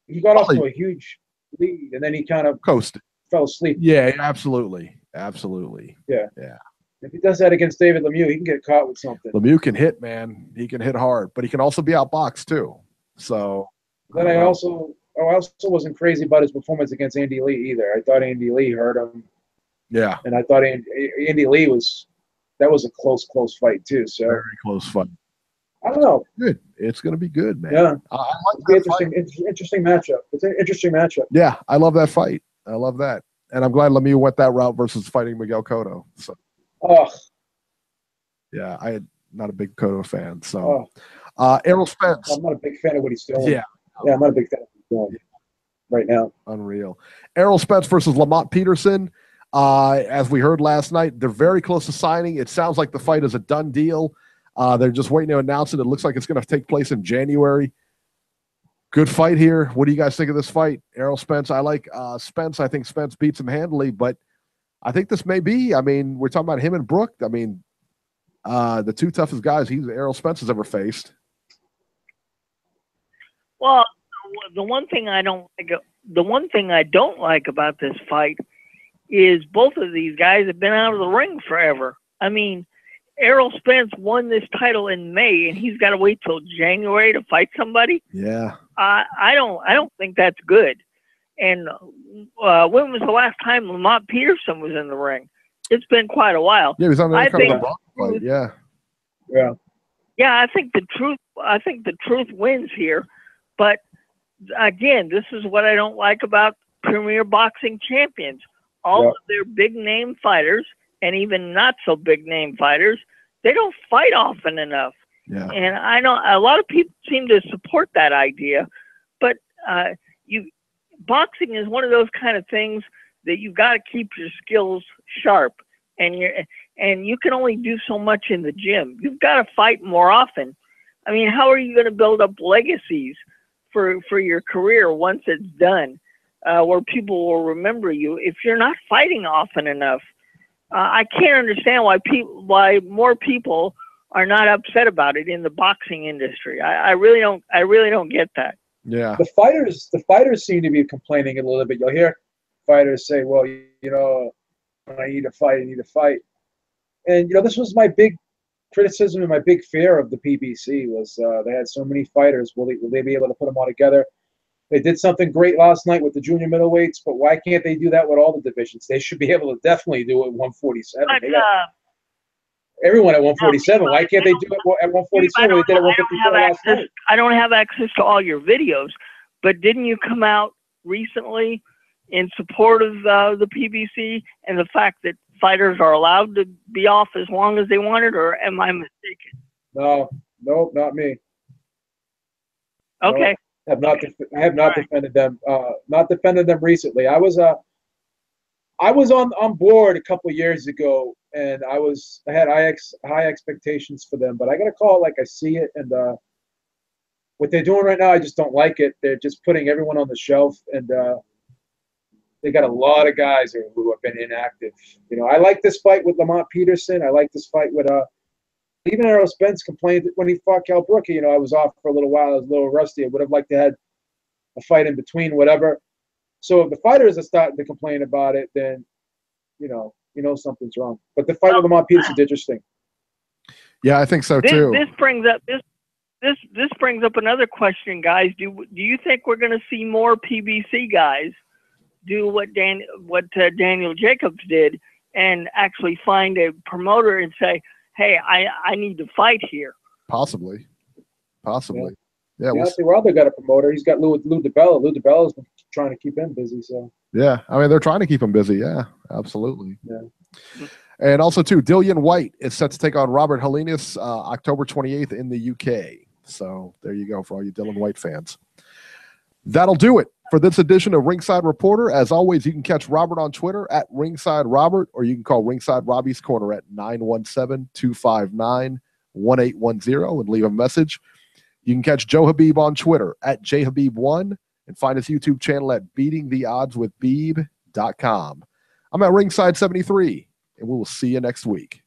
he got off to a huge lead and then he kind of coasted. Fell asleep. Yeah, absolutely. Yeah. Yeah. If he does that against David Lemieux, he can get caught with something. Lemieux can hit, man. He can hit hard, but he can also be outboxed too. So then I also wasn't crazy about his performance against Andy Lee either. I thought Andy Lee hurt him. Yeah. And I thought Andy Lee was a close fight too. So very close fight. I don't know. Good. It's going to be good, man. Yeah. I like interesting matchup. It's an interesting matchup. Yeah, I love that fight. I love that. And I'm glad Lemieux went that route versus fighting Miguel Cotto. So. Yeah, I'm not a big Cotto fan. So, Errol Spence. I'm not a big fan of what he's doing. Yeah. I'm not a big fan of what he's doing. right now. Unreal. Errol Spence versus Lamont Peterson. As we heard last night, they're very close to signing. It sounds like the fight is a done deal. They're just waiting to announce it. It looks like it's going to take place in January. Good fight here. What do you guys think of this fight? Errol Spence. I like Spence. I think Spence beats him handily, but I think this may be. I mean, we're talking about him and Brook. I mean, the two toughest guys Errol Spence has ever faced. Well, the one thing I don't like about this fight is both of these guys have been out of the ring forever. I mean, Errol Spence won this title in May, and he's got to wait till January to fight somebody. Yeah. I don't think that's good. And when was the last time Lamont Peterson was in the ring? It's been quite a while. Yeah, he was on the kind of the fight. Yeah. Yeah. Yeah, I think the truth wins here. But again, this is what I don't like about Premier Boxing Champions. All of their big name fighters and even not so big name fighters, they don't fight often enough. Yeah. And I know a lot of people seem to support that idea, but boxing is one of those kind of things that you've got to keep your skills sharp, and you can only do so much in the gym. You've got to fight more often. I mean, how are you going to build up legacies for your career once it's done, where people will remember you if you're not fighting often enough? I can't understand why more people are not upset about it in the boxing industry. I really don't get that. Yeah. The fighters seem to be complaining a little bit. You'll hear fighters say, well, when I need to fight, I need to fight. And, this was my big criticism and my big fear of the PBC was they had so many fighters. Will they be able to put them all together? They did something great last night with the junior middleweights, but why can't they do that with all the divisions? They should be able to definitely do it at 147. But, everyone at 147. Why can't they do it at 147? They did it at 154 last night. I don't have access to all your videos, but didn't you come out recently in support of the PBC and the fact that fighters are allowed to be off as long as they wanted, or am I mistaken? No, not me. Okay. No, I have not defended them. Not defended them recently. I was on board a couple of years ago, and I had high expectations for them. But I got to call it like I see it, and what they're doing right now, I just don't like it. They're just putting everyone on the shelf, and they got a lot of guys who have been inactive. I like this fight with Lamont Peterson. I like this fight with even Errol Spence complained when he fought Cal Brook. I was off for a little while. I was a little rusty. I would have liked to have a fight in between, whatever. So if the fighters are starting to complain about it, then something's wrong. But the fight with Lamont Peterson's interesting. Yeah, I think so too. This brings up another question, guys. Do you think we're going to see more PBC guys do what Daniel Jacobs did and actually find a promoter and say, hey, I need to fight here? Possibly. Yeah, Wilder got a promoter. He's got Lou DiBella. Lou DiBella's been trying to keep him busy. So yeah, I mean they're trying to keep him busy. Yeah, absolutely. Yeah. And also too, Dillian White is set to take on Robert Helenius October 28th in the UK. So there you go for all you Dillian White fans. That'll do it for this edition of Ringside Reporter. As always, you can catch Robert on Twitter at Ringside Robert, or you can call Ringside Robbie's Corner at 917-259-1810 and leave a message. You can catch Joe Habib on Twitter at jhabib1 and find his YouTube channel at beatingtheoddswithbeeb.com. I'm at Ringside 73, and we will see you next week.